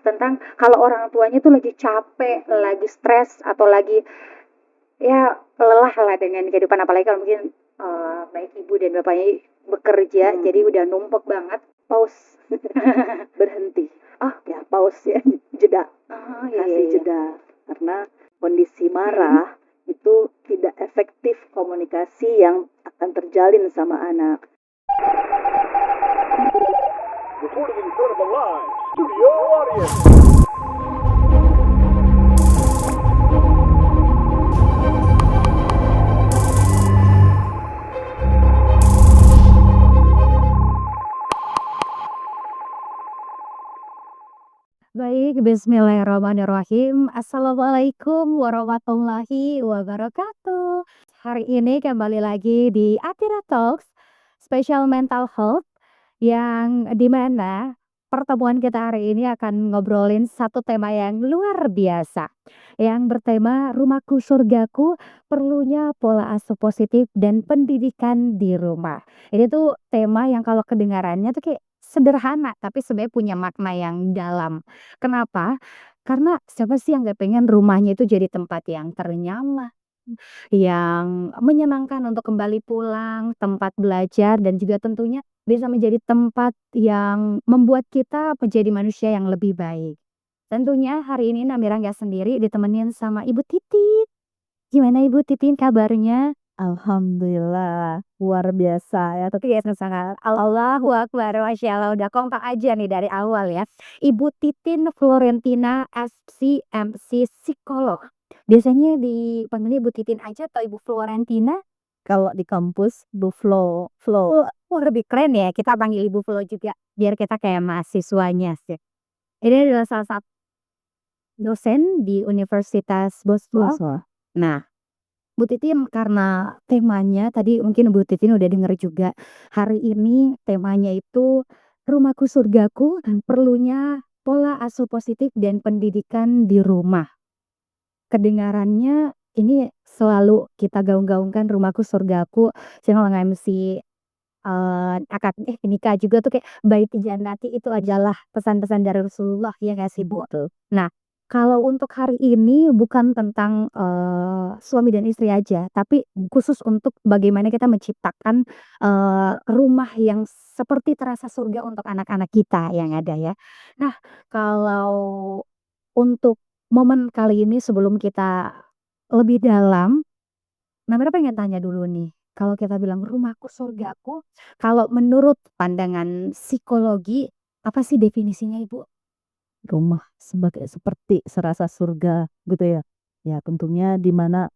tentang kalau orang tuanya tuh lagi capek, lagi stres atau lagi ya lelah lah dengan kehidupan apalagi kalau mungkin baik ibu dan bapaknya bekerja jadi udah numpuk banget. Pause, berhenti. Oh, Ya, pause ya, jeda, oh iya kasih iya. jeda. Karena kondisi marah itu tidak efektif komunikasi yang akan terjalin sama anak. Recording in front of a live studio audience. Baik, bismillahirrahmanirrahim. Assalamualaikum warahmatullahi wabarakatuh. Hari ini kembali lagi di Atira Talks, Special Mental Health, yang dimana pertemuan kita hari ini akan ngobrolin satu tema yang luar biasa. Yang bertema Rumahku Surgaku, perlunya pola asuh positif dan pendidikan di rumah. Ini tuh tema yang kalau kedengarannya tuh kayak sederhana, tapi sebenarnya punya makna yang dalam. Kenapa? Karena siapa sih yang gak pengen rumahnya itu jadi tempat yang ternyaman, yang menyenangkan untuk kembali pulang, tempat belajar dan juga tentunya bisa menjadi tempat yang membuat kita menjadi manusia yang lebih baik. Tentunya hari ini Namira nggak sendiri ditemenin sama Ibu Titin. Gimana Ibu Titin kabarnya? Alhamdulillah, luar biasa ya. Iya, sangat Allahu Akbar, Masya Allah udah kompak aja nih dari awal ya. Ibu Titin Florentina SCMC psikolog. Biasanya dipanggilnya Ibu Titin aja atau Ibu Florentina? Kalau di kampus, Bu Flo, Flo. Oh, lebih keren ya kita panggil Ibu Flo juga biar kita kayak mahasiswanya sih. Ini adalah salah satu dosen di Universitas Boswell. Boswa. Nah, Bu Titin karena temanya tadi mungkin Bu Titin udah denger juga. Hari ini temanya itu Rumahku Surgaku, perlunya pola asuh positif dan pendidikan di rumah. Kedengarannya ini selalu kita gaung-gaungkan Rumahku Surgaku. Saya nge-MC akad nikah juga tuh kayak baiti jannati itu adalah pesan-pesan dari Rasulullah ya nggak sih Bu? Betul. Nah, kalau untuk hari ini bukan tentang suami dan istri aja, tapi khusus untuk bagaimana kita menciptakan rumah yang seperti terasa surga untuk anak-anak kita yang ada ya. Nah, kalau untuk momen kali ini sebelum kita lebih dalam, Namira pengen tanya dulu nih, kalau kita bilang rumahku surgaku, kalau menurut pandangan psikologi, apa sih definisinya Ibu? Rumah seperti serasa surga gitu ya. Ya tentunya di mana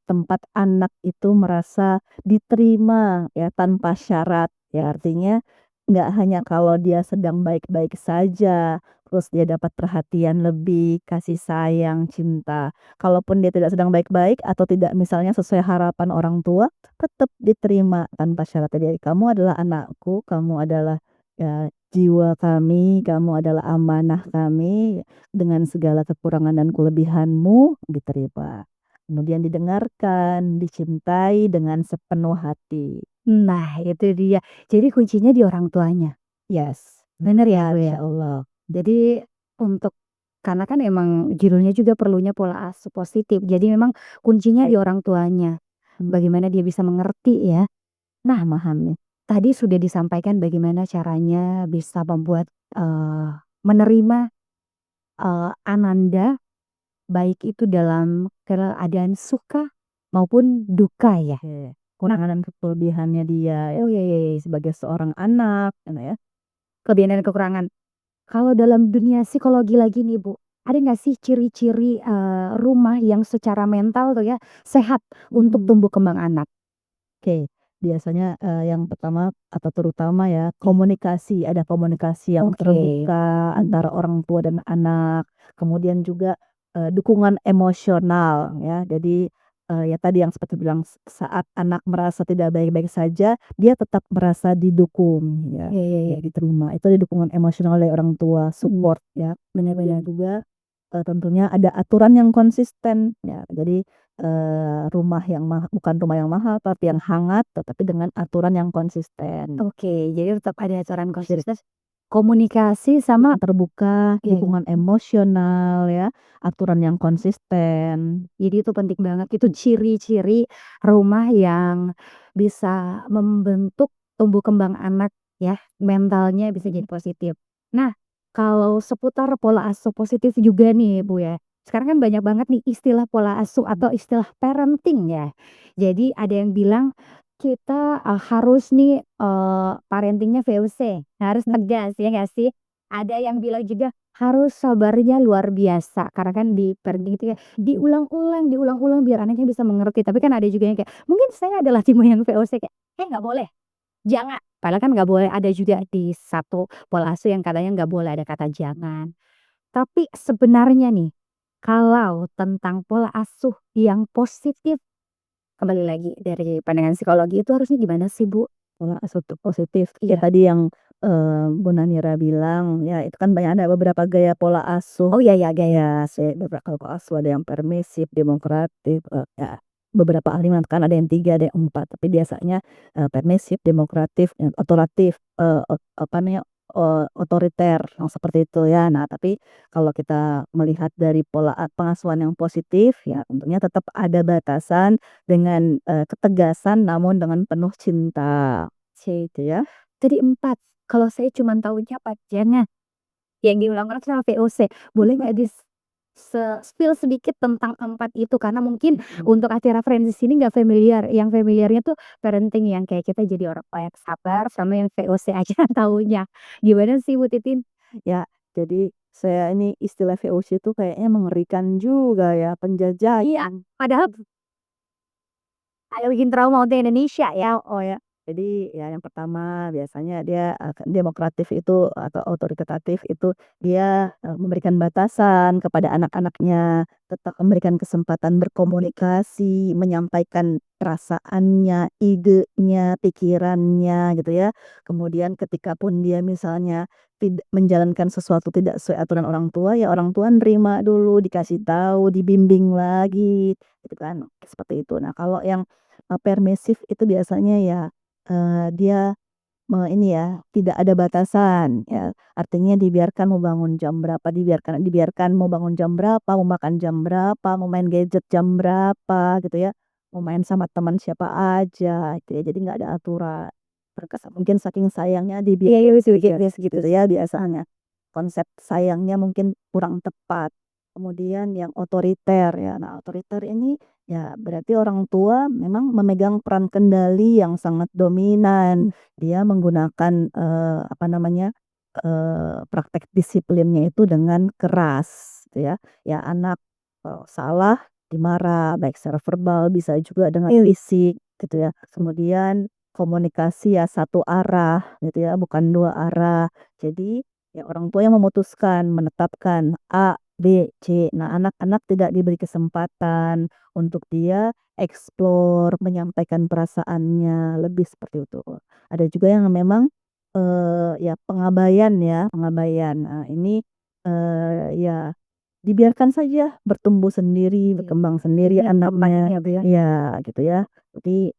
tempat anak itu merasa diterima ya tanpa syarat. Ya artinya nggak hanya kalau dia sedang baik-baik saja, terus dia dapat perhatian lebih, kasih sayang, cinta. Kalaupun dia tidak sedang baik-baik atau tidak misalnya sesuai harapan orang tua, tetap diterima tanpa syarat. Jadi kamu adalah anakku, kamu adalah ya, jiwa kami, kamu adalah amanah kami, dengan segala kekurangan dan kelebihanmu diterima. Kemudian didengarkan, dicintai dengan sepenuh hati. Nah, itu dia. Jadi kuncinya di orang tuanya. Yes, Bener ya, Bu ya? Masya Allah. Jadi untuk karena kan emang judulnya juga perlunya pola asuh positif. Jadi memang kuncinya di orang tuanya. Bagaimana dia bisa mengerti ya. Nah, Memahami. tadi sudah disampaikan bagaimana caranya bisa membuat menerima Ananda baik itu dalam keadaan suka maupun duka ya. Oke. Kekurangan dan kelebihannya dia ya, Oh iya iya iya. sebagai seorang anak, ya. Kelebihan dan kekurangan. Kalau dalam dunia psikologi lagi nih Bu, ada nggak sih ciri-ciri rumah yang secara mental tuh ya sehat untuk tumbuh kembang anak? Oke, biasanya, yang pertama atau terutama ya, komunikasi, ada komunikasi yang Oke. terbuka antara orang tua dan anak, kemudian juga, dukungan emosional ya. Jadi, ya tadi yang seperti bilang saat anak merasa tidak baik-baik saja, dia tetap merasa didukung ya, Iya iya iya. ya diterima. Itu dukungan emosional dari orang tua, support ya. Kemudian Benar-benar. juga, tentunya ada aturan yang konsisten ya. Jadi rumah yang bukan rumah yang mahal, tapi yang hangat, tetapi dengan aturan yang konsisten. Oke, jadi tetap ada aturan konsisten Komunikasi sama terbuka, Iya. dukungan emosional ya, aturan yang konsisten. Jadi itu penting banget, itu ciri-ciri rumah yang bisa membentuk tumbuh kembang anak ya, mentalnya bisa jadi positif. Nah, kalau seputar pola asuh positif juga nih Bu ya, sekarang kan banyak banget nih istilah pola asuh atau istilah parenting ya. Jadi ada yang bilang kita, harus nih, parenting-nya VOC, harus tegas ya nggak sih? Ada yang bilang juga harus sabarnya luar biasa, karena kan di parenting itu ya diulang-ulang biar anaknya bisa mengerti. Tapi kan ada juga yang kayak, "Mungkin saya adalah tipe yang VOC," kayak, nggak boleh, jangan." Padahal kan nggak boleh, ada juga di satu pola asuh yang katanya nggak boleh ada kata jangan. Tapi sebenarnya nih, kalau tentang pola asuh yang positif, kembali lagi dari pandangan psikologi itu harusnya gimana sih, Bu? Pola asuh positif, ya Iya. tadi yang, Bu Nanira bilang, ya itu kan ada beberapa gaya pola asuh. Oh iya ya, gaya. Beberapa pola asuh ada yang permisif, demokratif, ya beberapa ahli mengatakan ada yang 3, ada yang 4, tapi biasanya, permisif, demokratif, otoratif, apa namanya, otoriter, yang seperti itu ya. Nah, tapi kalau kita melihat dari pola pengasuhan yang positif, ya tentunya tetap ada batasan dengan, ketegasan namun dengan penuh cinta, gitu ya. Tadi 4, kalau saya cuman tahunya jangan. Yang diulang-ulang sama VOC. Boleh nggak spill sedikit tentang 4 itu? Karena mungkin untuk Atira Friends di sini nggak familiar, yang familiarnya tuh parenting yang kayak kita jadi orang tua yang sabar, sama yang VOC aja tahunya. Gimana sih Bu Titin? Ya, jadi saya ini istilah VOC itu kayaknya mengerikan juga ya, penjajahan. Iya, padahal ada bikin trauma untuk Indonesia ya. Oh ya, jadi ya yang pertama biasanya dia, demokratif itu atau otoritatif itu dia, memberikan batasan kepada anak-anaknya, tetap memberikan kesempatan berkomunikasi, menyampaikan perasaannya, idenya, pikirannya gitu ya. Kemudian ketika pun dia misalnya menjalankan sesuatu tidak sesuai aturan orang tua, ya orang tua nerima dulu, dikasih tahu, dibimbing lagi, gitu kan, seperti itu. Nah, kalau yang permisif itu biasanya ya, dia ini ya, tidak ada batasan ya, artinya dibiarkan mau bangun jam berapa, dibiarkan dibiarkan mau bangun jam berapa, mau makan jam berapa, mau main gadget jam berapa gitu ya, mau main sama teman siapa aja gitu ya, jadi nggak ada aturan. Mungkin saking sayangnya Iya iya, gitu ya biasanya. Konsep sayangnya mungkin kurang tepat. Kemudian yang otoriter ya, nah otoriter ini ya berarti orang tua memang memegang peran kendali yang sangat dominan. Dia menggunakan, apa namanya, praktek disiplinnya itu dengan keras gitu ya. Ya anak, salah dimarah, baik secara verbal bisa juga dengan fisik gitu ya. Kemudian komunikasi ya satu arah gitu ya, bukan 2 arah. Jadi ya orang tua yang memutuskan, menetapkan A, B, C. Nah, anak-anak tidak diberi kesempatan untuk dia explore, menyampaikan perasaannya, lebih seperti itu. Ada juga yang memang, ya pengabaian ya, pengabaian. Nah, ini, ya dibiarkan saja bertumbuh sendiri, berkembang sendiri Iya, anaknya. ya Bu ya. Ya, gitu ya. Jadi,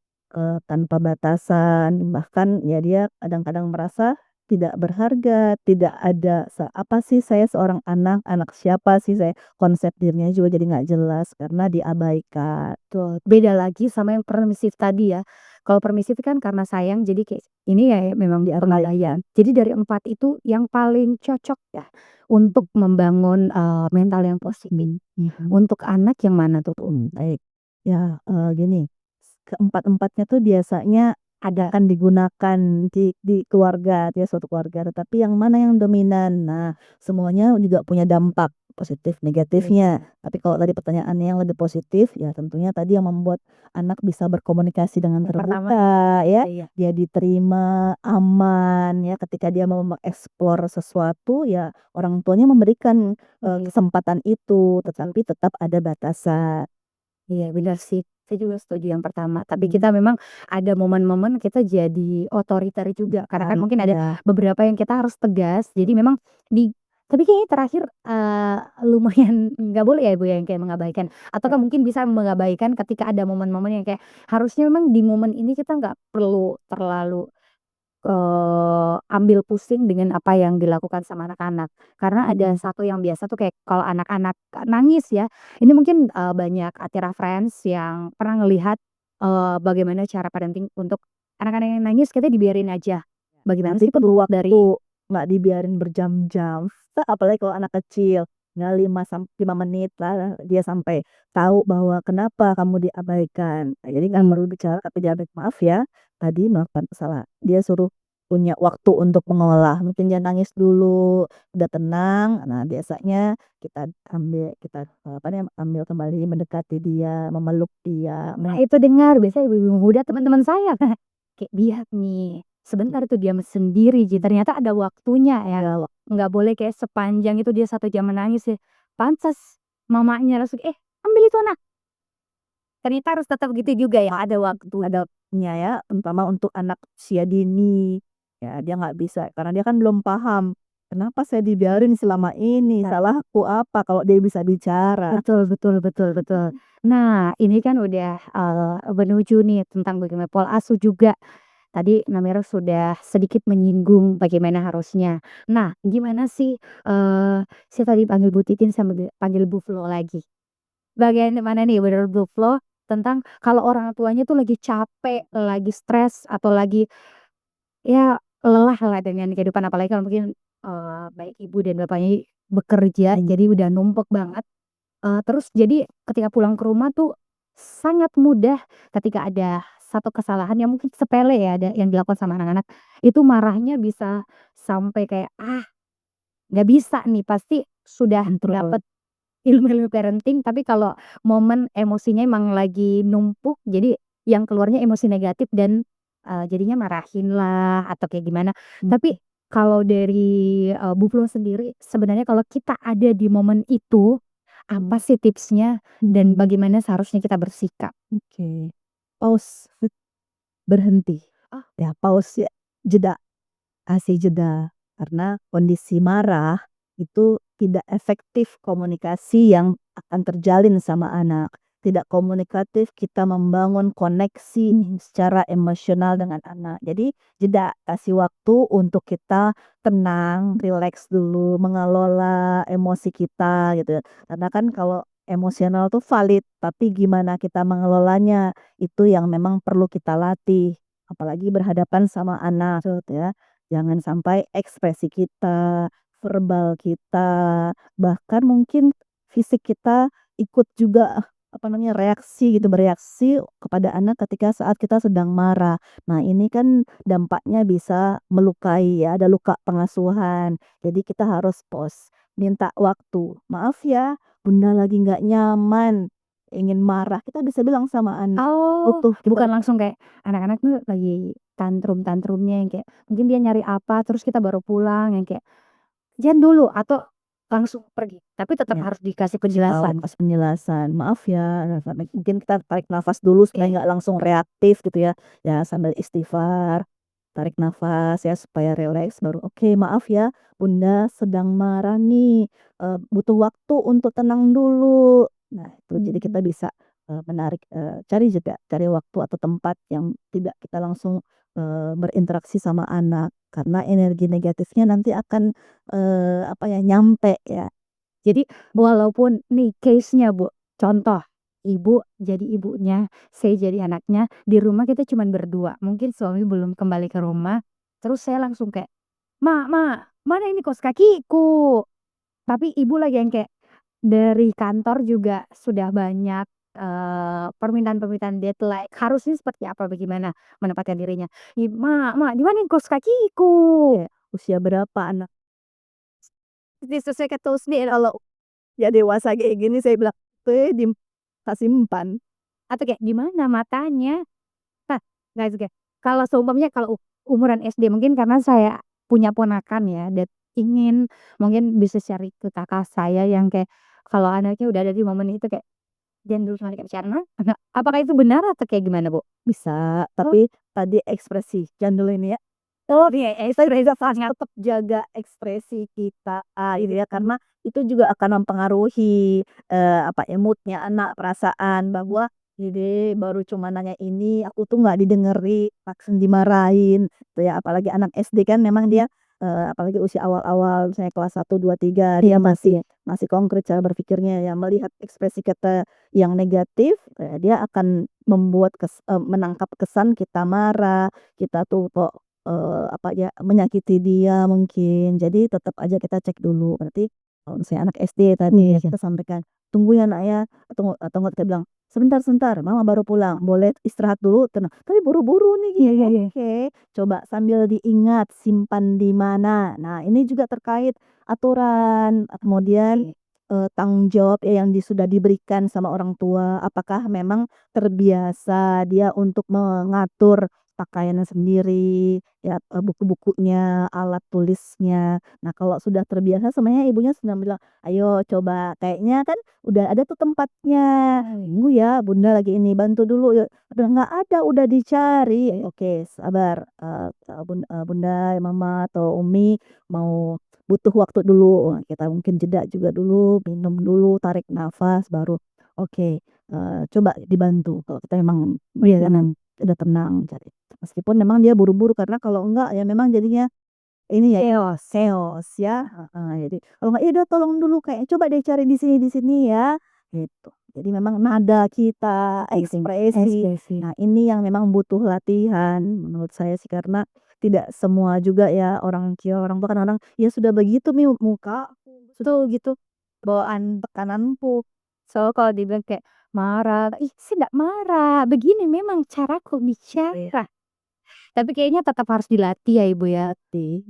tanpa batasan, bahkan ya dia kadang-kadang merasa tidak berharga, tidak ada apa sih saya seorang anak, anak siapa sih saya, konsep dirinya juga jadi nggak jelas karena diabaikan. Betul, beda lagi sama yang permisif tadi ya. Kalau permisif kan karena sayang jadi kayak ini ya memang pengabaian. Jadi dari 4 itu yang paling cocok ya untuk membangun, mental yang positif. Untuk anak yang mana tuh, Bu? Baik. Ya, gini, keempat-empatnya tuh biasanya akan digunakan di keluarga, dia suatu keluarga, tetapi yang mana yang dominan. Nah, semuanya juga punya dampak positif negatifnya. Tapi kalau tadi pertanyaannya yang lebih positif, ya tentunya tadi yang membuat anak bisa berkomunikasi dengan Yang pertama, terbuka ya, iya. dia diterima, aman ya, ketika dia mau mengeksplor sesuatu ya orang tuanya memberikan, kesempatan itu, tetapi tetap ada batasan. Iya benar sih, saya juga setuju yang pertama. Tapi kita memang ada momen-momen kita jadi otoriter juga, karena kan mungkin ada Ya. beberapa yang kita harus tegas. Jadi memang tapi kayaknya terakhir, lumayan nggak boleh ya Bu ya, yang kayak mengabaikan. Ataukah mungkin bisa mengabaikan ketika ada momen-momen yang kayak harusnya memang di momen ini kita nggak perlu terlalu ambil pusing dengan apa yang dilakukan sama anak-anak. Karena ada Mhm. satu yang biasa tuh kayak kalau anak-anak nangis ya, ini mungkin, banyak Atira friends yang pernah ngelihat, bagaimana cara parenting untuk anak-anak yang nangis kita dibiarin aja. Bagaimana Tapi sih perlu dari waktu, nggak dibiarin berjam-jam. Apalagi kalau anak kecil, nggak 5 menit lah dia sampai tahu bahwa kenapa kamu diabaikan. Nah, jadi nggak perlu bicara tapi diabaikan, "Maaf ya, tadi melakukan kesalahan." Dia suruh punya waktu untuk mengolah, mungkin dia nangis dulu, udah tenang, nah biasanya kita, apa namanya, ambil kembali mendekati dia, memeluk dia, nah itu dengar biasanya ibu-ibu muda teman-teman saya kayak lihat nih, sebentar tuh diam sendiri ternyata ada waktunya ya. ya Nggak boleh kayak sepanjang itu dia 1 jam menangis ya. Pantes mamanya langsung, ambil itu anak." Ternyata harus tetap gitu juga ya, ada waktu. adabnya ya, terutama untuk anak usia dini. Ya, dia nggak bisa karena dia kan belum paham, "Kenapa saya dibiarin selama ini? Nah, Salahku apa?" Kalau dia bisa bicara. betul betul betul betul. Nah, ini kan udah, menuju nih tentang bagaimana pola asuh juga. Tadi Namira sudah sedikit menyinggung bagaimana harusnya. Nah, gimana sih, saya tadi panggil Bu Titin sama panggil Bu Flo lagi. Bagian mana nih menurut Bu Flo tentang kalau orang tuanya tuh lagi capek, lagi stres, atau lagi ya lelah lah dengan kehidupan apalagi kalau mungkin, baik ibu dan bapaknya bekerja jadi udah numpuk banget, terus jadi ketika pulang ke rumah tuh sangat mudah ketika ada satu kesalahan yang mungkin sepele ya yang dilakukan sama anak-anak, itu marahnya bisa sampai kayak, nggak bisa nih pasti sudah Kontrol. dapet ilmu-ilmu parenting, tapi kalau momen emosinya emang lagi numpuk, jadi yang keluarnya emosi negatif dan, jadinya marahin lah atau kayak gimana. Tapi kalau dari, Bu Flo sendiri, sebenarnya kalau kita ada di momen itu, apa sih tipsnya dan bagaimana seharusnya kita bersikap? Oke. Pause, berhenti. Ya pause ya, jeda. Kasih jeda, karena kondisi marah itu tidak efektif komunikasi yang akan terjalin sama anak. Tidak komunikatif kita membangun koneksi secara emosional dengan anak. Jadi jeda, kasih waktu untuk kita tenang, rileks dulu, mengelola emosi kita gitu. Karena kan kalau emosional tuh valid, tapi gimana kita mengelolanya itu yang memang perlu kita latih. Apalagi berhadapan sama anak, gitu ya. Jangan sampai ekspresi kita, verbal kita, bahkan mungkin fisik kita ikut juga, apa namanya, reaksi gitu, bereaksi kepada anak ketika saat kita sedang marah. Nah, ini kan dampaknya bisa melukai ya, ada luka pengasuhan. Jadi kita harus pause, minta waktu, "Maaf ya, Bunda lagi nggak nyaman, ingin marah." Kita bisa bilang sama anak, Oh, butuh bukan kita langsung kayak anak-anak tuh lagi tantrum-tantrumnya yang kayak mungkin dia nyari apa terus kita baru pulang yang kayak, "Jangan dulu," atau langsung pergi, tapi tetap ya. harus dikasih Tahu penjelasan. pas penjelasan, "Maaf ya," nah sampai mungkin kita tarik nafas dulu supaya Iya. nggak langsung reaktif gitu ya. Ya sambil istighfar, tarik nafas ya supaya rileks baru, "Oke maaf ya Bunda sedang marah nih, butuh waktu untuk tenang dulu." Nah itu jadi kita bisa, menarik, cari jeda, cari waktu atau tempat yang tidak kita langsung, berinteraksi sama anak. Karena energi negatifnya nanti akan, apa ya, nyampe ya. Jadi walaupun nih case-nya Bu, contoh ibu jadi ibunya, saya jadi anaknya, di rumah kita cuman berdua, mungkin suami belum kembali ke rumah, terus saya langsung kayak, Ma, mana ini kaos kakiku?" Tapi ibu lagi yang kayak dari kantor juga sudah banyak, permintaan-permintaan deadline, harusnya seperti apa, bagaimana menempatkan dirinya, Ma, di mana ini kaos kakiku?" Kayak usia berapa anak disesuaikan terus nih kalau ya dewasa kayak gini saya bilang, tak simpan." Atau kayak, "Di mana matanya?" Nah, nggak juga. Kalau seumpamanya kalau umuran SD mungkin karena saya punya ponakan ya dan ingin mungkin bisa cari ke kakak saya yang kayak kalau anaknya udah ada di momen itu kayak, "Jangan dulu sama adik bicara." Nah, apakah itu benar atau kayak gimana, Bu? Bisa, Oh tapi tadi ekspresi, jangan dulu ini ya. oh iya, Kita ekspresi harus sangat tetap jaga ekspresi kita, gitu ya, karena itu juga akan mempengaruhi, apa ya, mood-nya anak, perasaan bahwa Jadi baru cuma nanya ini, aku tuh nggak didengerin, langsung dimarahin gitu ya. Apalagi anak SD kan memang dia, apalagi usia awal-awal misalnya kelas 1, 2, 3 dia masih konkret cara berpikirnya ya, melihat ekspresi kita yang negatif, dia akan menangkap kesan kita marah, kita tuh kok, apa ya, menyakiti dia mungkin. Jadi tetap aja kita cek dulu. Berarti kalau misalnya anak SD tadi ya kita sampaikan, "Tunggu ya Nak ya," atau enggak kita bilang, "Sebentar sebentar, mama baru pulang, boleh istirahat dulu?" Tenang, "Tapi buru-buru nih," gitu. Oke, coba sambil diingat simpan di mana. Nah, ini juga terkait aturan, kemudian, tanggung jawab ya yang sudah diberikan sama orang tua. Apakah memang terbiasa dia untuk mengatur pakaiannya sendiri, ya, buku-bukunya, alat tulisnya. Nah, kalau sudah terbiasa sebenarnya ibunya sudah bilang, "Ayo coba, kayaknya kan udah ada tuh tempatnya, tunggu ya bunda lagi ini, bantu dulu yuk." Udah nggak ada, udah dicari. Oke sabar, bunda, mama atau umi mau butuh waktu dulu. Kita mungkin jeda juga dulu, minum dulu, tarik nafas baru oke, coba dibantu kalau kita memang udah tenang cari. Meskipun memang dia buru-buru karena kalau enggak ya memang jadinya ini ya chaos ya, heeh, jadi kalau nggak, "Ya udah tolong dulu kayak coba deh cari di sini ya," gitu. Jadi memang nada kita, ekspresi, nah ini yang memang butuh latihan menurut saya sih karena tidak semua juga ya orang tua kadang-kadang, "Ya sudah begitu mi muka tuh gitu, bawaan tekananku." So, kalau dibilang kayak marah, "Ih, sih nggak marah, begini memang caraku bicara." Tapi kayaknya tetap harus dilatih ya Ibu ya,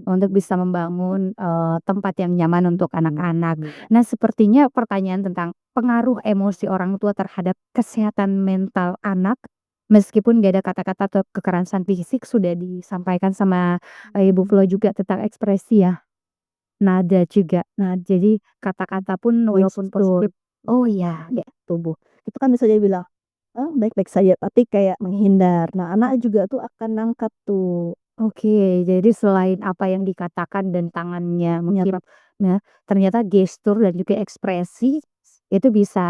untuk bisa membangun, tempat yang nyaman untuk anak-anak. Nah, sepertinya pertanyaan tentang pengaruh emosi orang tua terhadap kesehatan mental anak, meskipun gak ada kata-kata atau kekerasan fisik sudah disampaikan sama, Ibu Flo juga tentang ekspresi ya, nada juga. Nah, jadi kata-kata pun walaupun positif oh iya, ya. Tubuh. Itu kan bisa dia bilang, baik-baik saja," tapi kayak menghindar. Nah, anak juga tuh akan nangkap tuh. Oke, jadi selain apa yang dikatakan dan tangannya mungkin ya, ternyata gestur dan juga ekspresi itu bisa,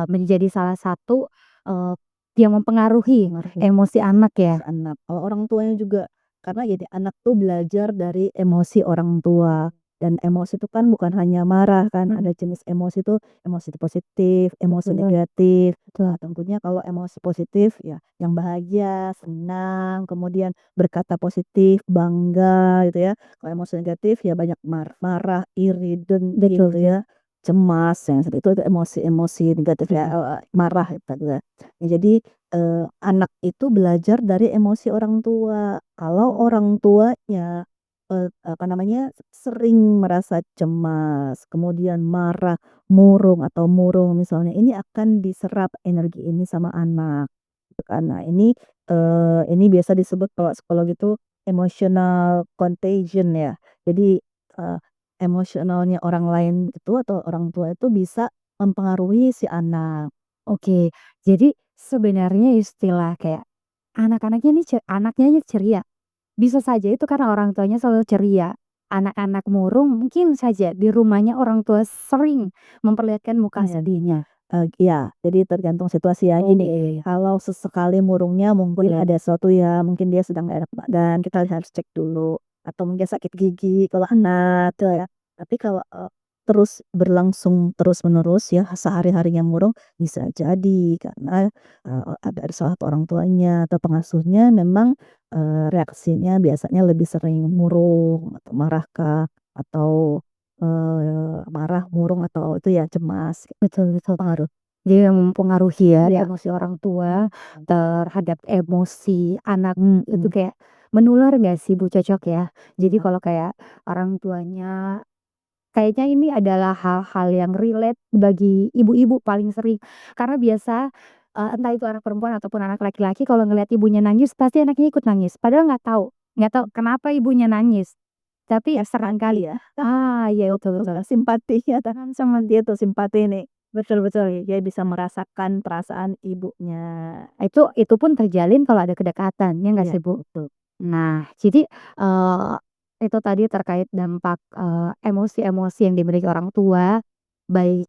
menjadi salah satu, eee, yang mempengaruhi emosi anak ya? Anak, kalau orang tuanya juga karena jadi anak tuh belajar dari emosi orang tua, dan emosi itu kan bukan hanya marah kan, ada jenis emosi tuh emosi positif, emosi negatif. Nah, tentunya kalau emosi positif ya yang bahagia, senang, kemudian berkata positif, bangga gitu ya. Kalau emosi negatif ya banyak marah, iri, dengki gitu ya, cemas, yang seperti itu emosi-emosi negatif ya, marah gitu ya. Ya jadi anak itu belajar dari emosi orang tua. Kalau orang tuanya, apa namanya, sering merasa cemas, kemudian marah, murung atau murung misalnya, ini akan diserap energi ini sama anak, gitu kan. Nah ini biasa disebut kalau psikologi itu emotional contagion ya. Jadi, emosionalnya orang lain itu atau orang tua itu bisa mempengaruhi si anak. Oke, jadi sebenarnya istilah kayak anak-anaknya nih anaknya nih ceria, bisa saja itu karena orang tuanya selalu ceria. Anak-anak murung mungkin saja di rumahnya orang tua sering memperlihatkan muka sedihnya. Iya, jadi tergantung situasi ya. Ini kalau sesekali murungnya mungkin ada sesuatu ya, mungkin dia sedang nggak enak badan, kita harus cek dulu. Atau mungkin sakit gigi kalau anak tuh ya. Tapi kalau, terus berlangsung terus-menerus ya, sehari-harinya murung, bisa jadi karena, ada salah satu orang tuanya atau pengasuhnya memang, reaksinya biasanya lebih sering murung atau marah kah, atau, marah, murung atau itu ya cemas. Betul betul. Pengaruh. Jadi yang mempengaruhi ya Iya. emosi orang tua terhadap emosi anak itu Mhm. kayak menular nggak sih Bu, cocok ya? Jadi kalau kayak orang tuanya kayaknya ini adalah hal-hal yang relate bagi ibu-ibu paling sering. Karena biasa, entah itu anak perempuan ataupun anak laki-laki kalau ngelihat ibunya nangis pasti anaknya ikut nangis. Padahal nggak tahu kenapa ibunya nangis. Tapi seringkali Iya, iya betul betul. simpati ya tangan sama dia tuh simpati nih. Betul betul, dia bisa merasakan perasaan ibunya. Itu pun terjalin kalau ada kedekatan, ya nggak Iya, sih, Bu? betul. Nah, jadi, itu tadi terkait dampak, emosi-emosi yang dimiliki orang tua, baik,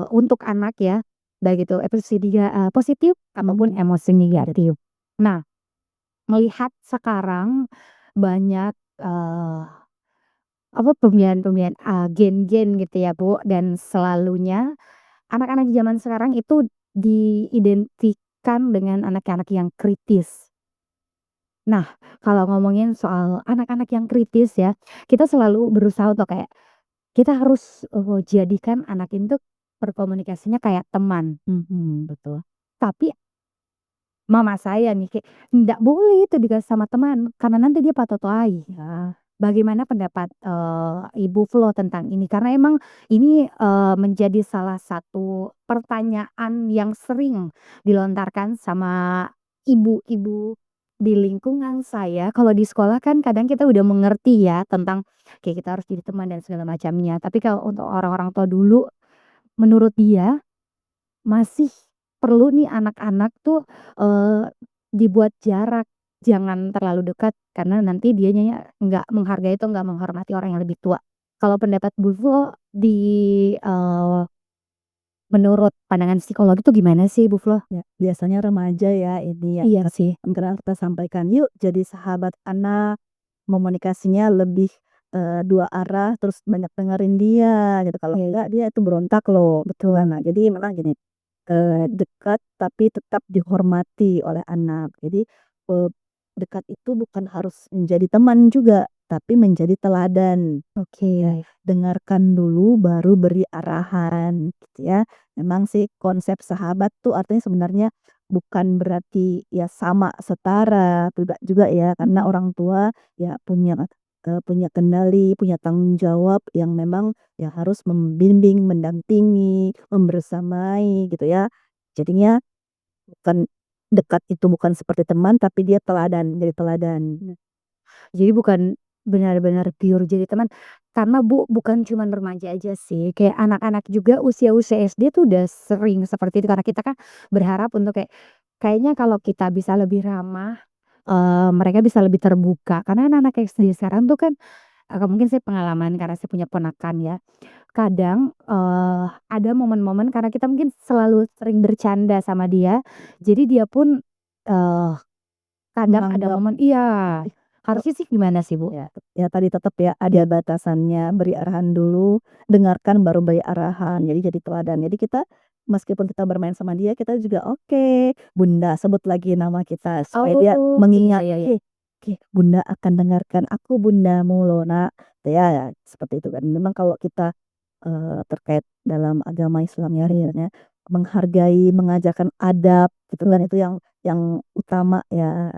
untuk anak ya. baik itu emosi positif ataupun emosi negatif. Nah, melihat sekarang banyak, apa, pemilihan-pemilihan, gen-gen gitu ya, Bu, dan selalunya anak-anak zaman sekarang itu diidentikan dengan anak-anak yang kritis. Nah, kalau ngomongin soal anak-anak yang kritis ya, kita selalu berusaha untuk kayak, kita harus, jadikan anak itu berkomunikasinya kayak teman. Betul. Tapi mama saya nih kayak, "Nggak boleh itu dikasih sama teman, karena nanti dia patotoai." Ya, bagaimana pendapat, Ibu Flo tentang ini? Karena emang ini, menjadi salah satu pertanyaan yang sering dilontarkan sama ibu-ibu di lingkungan saya. Kalau di sekolah kan kadang kita udah mengerti ya tentang kayak kita harus jadi teman dan segala macamnya. Tapi kalau untuk orang-orang tua dulu, menurut dia masih perlu nih anak-anak tuh, dibuat jarak, jangan terlalu dekat karena nanti dianya nggak menghargai atau nggak menghormati orang yang lebih tua. Kalau pendapat Bu Flo eee, menurut pandangan psikologi itu gimana sih Bu Flo? Ya, biasanya remaja ya ini ya, Iya sih. kadang kita sampaikan, "Yuk jadi sahabat anak." Komunikasinya lebih, dua arah terus banyak dengerin dia gitu, kalau enggak dia itu berontak loh. Betul. Nah, jadi memang gini, dekat tapi tetap dihormati oleh anak. Jadi, eee, dekat itu bukan harus menjadi teman juga, tapi menjadi teladan. Ya, Oke. dengarkan dulu baru beri arahan gitu ya. Memang sih konsep sahabat tuh artinya sebenarnya bukan berarti ya sama, setara, tidak juga ya, karena orang tua ya punya kendali, punya tanggung jawab yang memang ya harus membimbing, mendampingi, membersamai gitu ya. Jadinya bukan dekat itu bukan seperti teman, tapi dia teladan, jadi teladan. Jadi bukan benar-benar pure jadi teman, karena bukan cuman remaja aja sih, kayak anak-anak juga usia-usia SD tuh udah sering seperti itu, karena kita kan berharap untuk kayak, kayaknya kalau kita bisa lebih ramah, mereka bisa lebih terbuka. Karena anak-anak SD sekarang tuh kan, mungkin saya pengalaman karena saya punya ponakan ya, kadang, ada momen-momen karena kita mungkin selalu sering bercanda sama dia, jadi dia pun, eee, kadang ada Menganggap momen iya, harusnya sih gimana sih, Bu? ya, ya tadi tetap ya ada batasannya, beri arahan dulu, dengarkan baru beri arahan, jadi teladan. Jadi kita meskipun kita bermain sama dia, kita juga oke, Bunda sebut lagi nama kita supaya dia Oh, iya mengingat, iya iya. "Oke oke, Bunda akan dengarkan, aku bundamu loh Nak." Gitu ya, ya seperti itu kan. Memang kalau kita, terkait dalam agama Islam ya akhirnya menghargai, mengajarkan adab gitu kan, itu yang utama ya,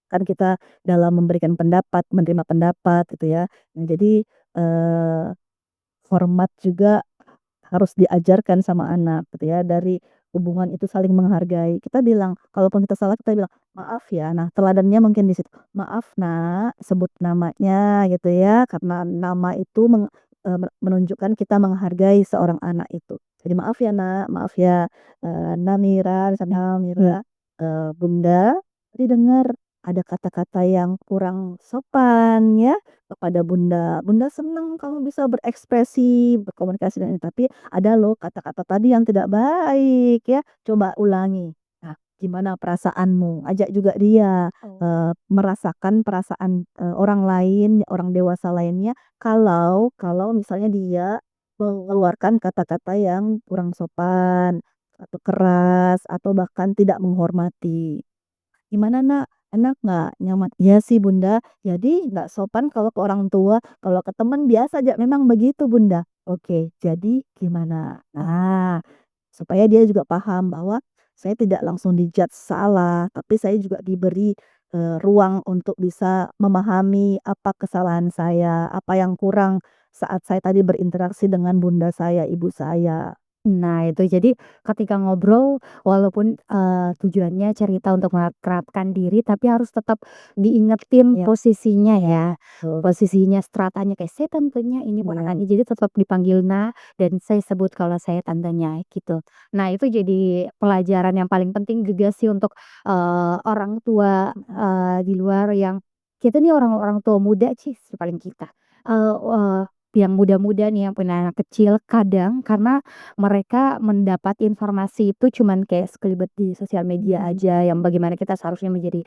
kan kita dalam memberikan pendapat, menerima pendapat gitu ya. Nah jadi, eee, hormat juga harus diajarkan sama anak gitu ya, dari hubungan itu saling menghargai. Kita bilang kalaupun kita salah kita bilang, "Maaf ya." Nah teladannya mungkin di situ, "Maaf Nak," sebut namanya gitu ya, karena nama itu menunjukkan kita menghargai seorang anak itu. Jadi, "Maaf ya Nak, maaf ya, Namira," misalnya Namira, "Bunda tadi dengar ada kata-kata yang kurang sopan ya kepada Bunda. Bunda senang kamu bisa berekspresi, berkomunikasi dengan ini, tapi ada loh kata-kata tadi yang tidak baik ya, coba ulangi." Nah, gimana perasaanmu? Ajak juga dia, Oh. merasakan perasaan, orang lain, orang dewasa lainnya kalau kalau misalnya dia mengeluarkan kata-kata yang kurang sopan, atau keras, atau bahkan tidak menghormati. "Gimana Nak, enak nggak? Nyaman?" "Iya sih Bunda, jadi nggak sopan kalau ke orang tua, kalau ke teman biasa aja, memang begitu Bunda." "Oke, jadi gimana?" Nah, supaya dia juga paham bahwa saya tidak langsung di-judge salah, tapi saya juga diberi, ruang untuk bisa memahami apa kesalahan saya, apa yang kurang saat saya tadi berinteraksi dengan bunda saya, ibu saya. Nah itu jadi ketika ngobrol walaupun, tujuannya cerita untuk mengakrabkan diri tapi harus tetap diingetin Ya, posisinya ya, betul. posisinya stratanya kayak, "Saya tantenya ini Iya. ponakannya," jadi tetap dipanggil "Na" dan saya sebut kalau saya tantenya gitu. Nah itu jadi pelajaran yang paling penting juga sih untuk, orang tua, di luar yang kita nih orang-orang tua muda sih paling kita, eee eee, yang muda-muda nih yang punya anak kecil kadang karena mereka mendapat informasi itu cuman kayak sekelibat di sosial media aja yang bagaimana kita seharusnya menjadi,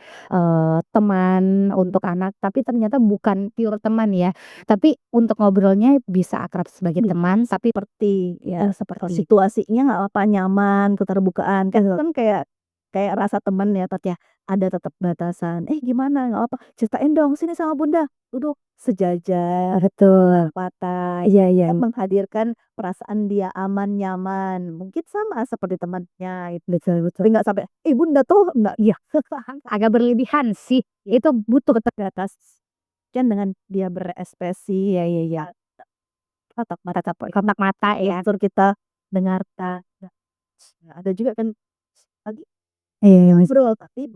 teman untuk anak tapi ternyata bukan pure teman ya, tapi untuk ngobrolnya bisa akrab sebagai Iya. teman tapi Seperti ya, kalau seperti situasinya nggak apa nyaman, keterbukaan, kan itu kan kayak kayak rasa teman ya, Tat, ya. Ada tetap batasan, gimana? Nggak apa, ceritain dong, sini sama Bunda, duduk sejajar, betul, patah, iya iya, menghadirkan perasaan dia aman, nyaman. Mungkin sama seperti temannya itu. betul betul. Tapi nggak sampai, Bunda tuh nggak, iya, Agak berlebihan sih, itu butuh batas. Kan dengan dia berekspresi, iya iya iya, tatap mata kontak mata ya. unsur kita dengarkan. Nah, ada juga kan lagi Iya iya, Mas. ngobrol tapi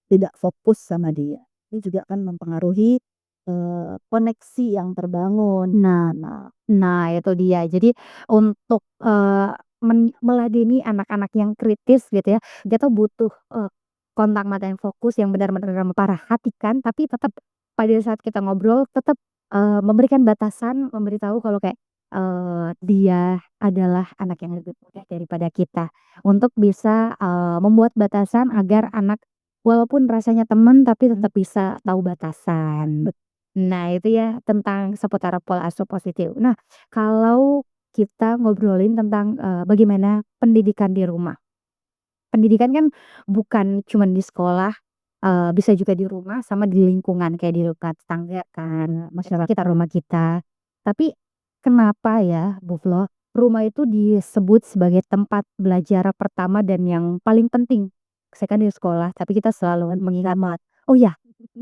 tidak fokus sama dia. Ini juga kan mempengaruhi koneksi yang terbangun. Nah Nah, nah itu dia. Jadi untuk, meladeni anak-anak yang kritis gitu ya, dia tuh butuh, kontak mata yang fokus yang benar-benar memperhatikan, tapi tetap pada saat kita ngobrol tetap, memberikan batasan, memberitahu kalau kayak, dia adalah anak yang lebih muda daripada kita. Untuk bisa, membuat batasan agar anak walaupun rasanya teman, tapi tetap bisa tahu batasan. Nah, itu ya tentang seputar pola asuh positif. Nah, kalau kita ngobrolin tentang, bagaimana pendidikan di rumah. Pendidikan kan bukan cuman di sekolah, bisa juga di rumah sama di lingkungan kayak di lingkungan tetangga kan, masyarakat kita, rumah kita. Tapi kenapa ya, Bu Flo, rumah itu disebut sebagai tempat belajar pertama dan yang paling penting? Saya kan di sekolah, tapi kita selalu mengingat oh ya,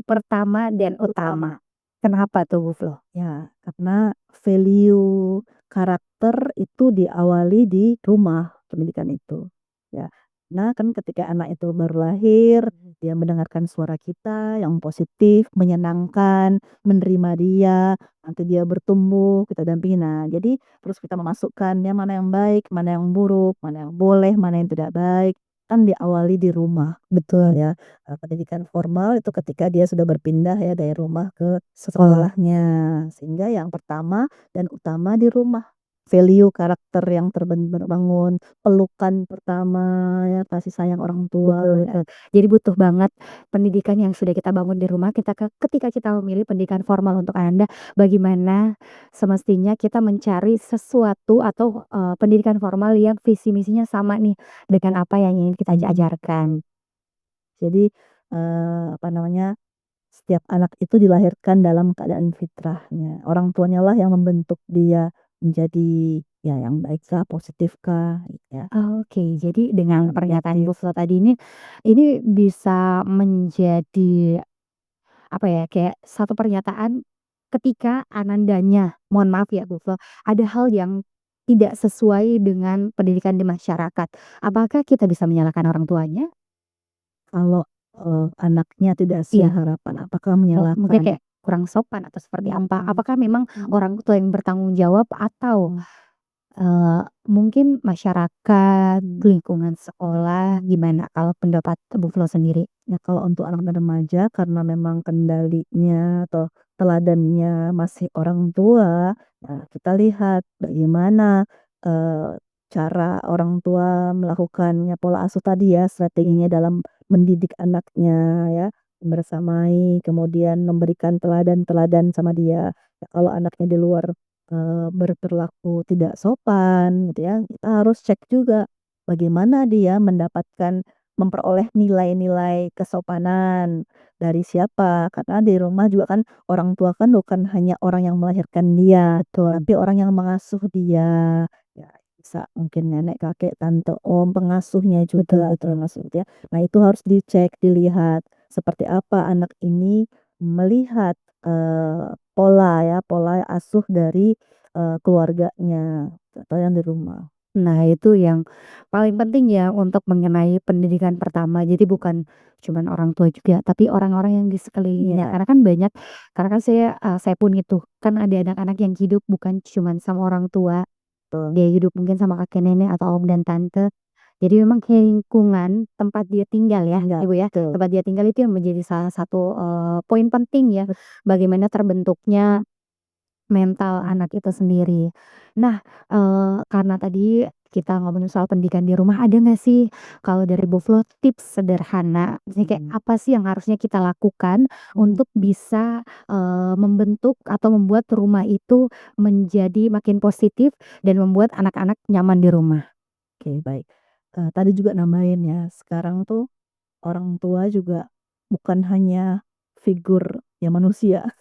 pertama dan utama. Kenapa tuh, Bu Flo? ya karena value karakter itu diawali di rumah pendidikan itu. Ya. Nah, kan ketika anak itu baru lahir, dia mendengarkan suara kita yang positif, menyenangkan, menerima dia, nanti dia bertumbuh, kita dampingi. Nah, jadi terus kita memasukkan ya mana yang baik, mana yang buruk, mana yang boleh, mana yang tidak baik, kan diawali di rumah. Betul ya. Pendidikan formal itu ketika dia sudah berpindah ya dari rumah ke sekolahnya. Sehingga yang pertama dan utama di rumah. Value karakter yang terbangun, pelukan pertama ya, kasih sayang orang tua Betul ya. betul. Jadi butuh banget pendidikan yang sudah kita bangun di rumah, ketika kita memilih pendidikan formal untuk Anda, bagaimana semestinya kita mencari sesuatu atau, pendidikan formal yang visi misinya sama nih dengan apa yang ingin kita ajarkan. Jadi apa namanya, setiap anak itu dilahirkan dalam keadaan fitrahnya. Orang tuanya lah yang membentuk dia menjadi ya yang baik kah, positif kah, gitu ya. Oke, jadi dengan Yang pernyataan negatif. Bu Flo tadi ini bisa menjadi apa ya, kayak satu pernyataan ketika anandanya, mohon maaf ya Bu Flo, ada hal yang tidak sesuai dengan pendidikan di masyarakat. Apakah kita bisa menyalahkan orang tuanya? Kalau anaknya tidak Iya, sesuai harapan, apakah mungkin menyalahkan? kayak kurang sopan atau seperti apa? Mhm. Apakah memang orang tua yang bertanggung jawab atau, mungkin masyarakat, lingkungan sekolah, gimana kalau pendapat Bu Flo sendiri? Ya kalau untuk anak dan remaja karena memang kendalinya atau teladannya masih orang tua, nah kita lihat bagaimana, cara orang tua melakukannya pola asuh tadi ya, strateginya dalam mendidik anaknya ya, membersamai, kemudian memberikan teladan-teladan sama dia. Ya kalau anaknya di luar, berperilaku tidak sopan gitu ya, kita harus cek juga bagaimana dia memperoleh nilai-nilai kesopanan dari siapa, karena di rumah juga kan orang tua kan bukan hanya orang yang melahirkan dia, tapi orang yang mengasuh dia. Ya, bisa mungkin nenek, kakek, tante, om, pengasuhnya juga termasuk ya. Nah, itu harus dicek, dilihat seperti apa anak ini melihat pola asuh dari keluarganya atau yang di rumah. Nah, itu yang paling penting ya untuk mengenai pendidikan pertama. Jadi bukan cuman orang tua juga, tapi orang-orang yang di sekelilingnya. Iya, Karena kan banyak, karena kan saya pun itu, kan ada anak-anak yang hidup bukan cuman sama orang tua, betul. dia hidup mungkin sama kakek nenek atau om dan tante. Jadi memang kayak lingkungan tempat dia tinggal ya, Enggak, Ibu ya. betul. Tempat dia tinggal itu yang menjadi salah satu poin penting ya, bagaimana terbentuknya mental anak itu sendiri. Nah, karena tadi kita ngomongin soal pendidikan di rumah, ada nggak sih kalau dari Bu Flo tips sederhana, misalnya kayak apa sih yang harusnya kita lakukan untuk bisa, membentuk atau membuat rumah itu menjadi makin positif dan membuat anak-anak nyaman di rumah? Oke, baik. Tadi juga nambahin ya, sekarang tuh orang tua juga bukan hanya figur ya manusia.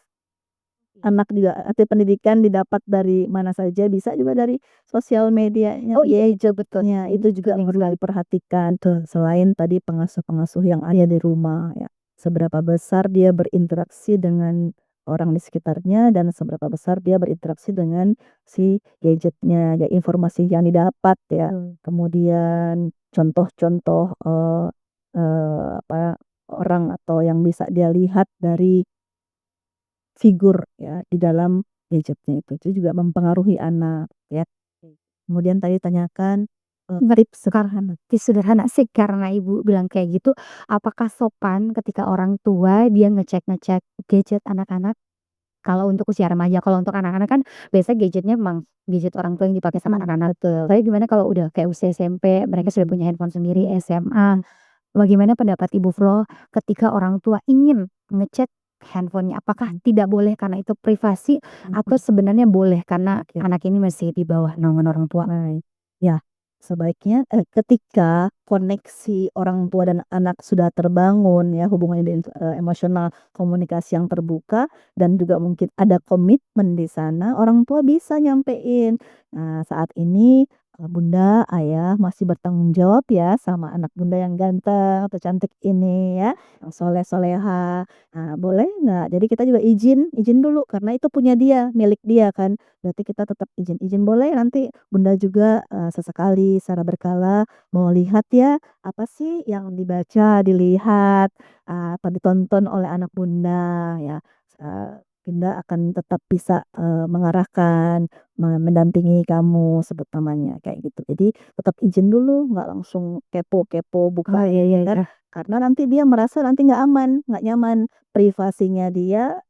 Anak juga pendidikan didapat dari mana saja, bisa juga dari sosial medianya, Oh iya itu betul. itu juga Penting perlu sekali. diperhatikan tuh. Selain tadi pengasuh-pengasuh yang ada di rumah ya, seberapa besar dia berinteraksi dengan orang di sekitarnya dan seberapa besar dia berinteraksi dengan si gadgetnya, ya informasi yang didapat ya. Kemudian contoh-contoh apa orang atau yang bisa dia lihat dari figur ya di dalam gadgetnya itu juga mempengaruhi anak ya. Kemudian tadi tanyakan, tips sederhana. Tips sederhana sih karena Ibu bilang kayak gitu, apakah sopan ketika orang tua dia ngecek-ngecek gadget anak-anak? Kalau untuk usia remaja, kalau untuk anak-anak kan biasanya gadgetnya memang gadget orang tua yang dipakai sama anak-anak. Betul. Tapi gimana kalau udah kayak usia SMP, mereka sudah punya handphone sendiri, SMA, bagaimana pendapat Ibu Flo ketika orang tua ingin ngecek handphonenya? Apakah tidak boleh karena itu privasi atau sebenarnya boleh karena Ya. anak ini masih di bawah naungan orang tua? Baik. Ya, sebaiknya ketika koneksi orang tua dan anak sudah terbangun ya hubungan emosional, komunikasi yang terbuka dan juga mungkin ada komitmen di sana, orang tua bisa nyampein, "Nah, saat ini, Bunda, Ayah masih bertanggung jawab ya sama anak Bunda yang ganteng atau cantik ini ya, yang soleh-soleha. Nah, boleh nggak?" Jadi kita juga izin izin dulu karena itu punya dia, milik dia kan. Berarti kita tetap izin boleh nanti Bunda juga, sesekali secara berkala mau lihat ya, apa sih yang dibaca, dilihat, atau ditonton oleh anak Bunda ya, Bunda akan tetap bisa, mengarahkan, mendampingi kamu sebut namanya kayak gitu. Jadi tetap izin dulu, nggak langsung kepo-kepo buka Oh iya iya kan, iya. karena nanti dia merasa nanti nggak aman, nggak nyaman, privasinya dia,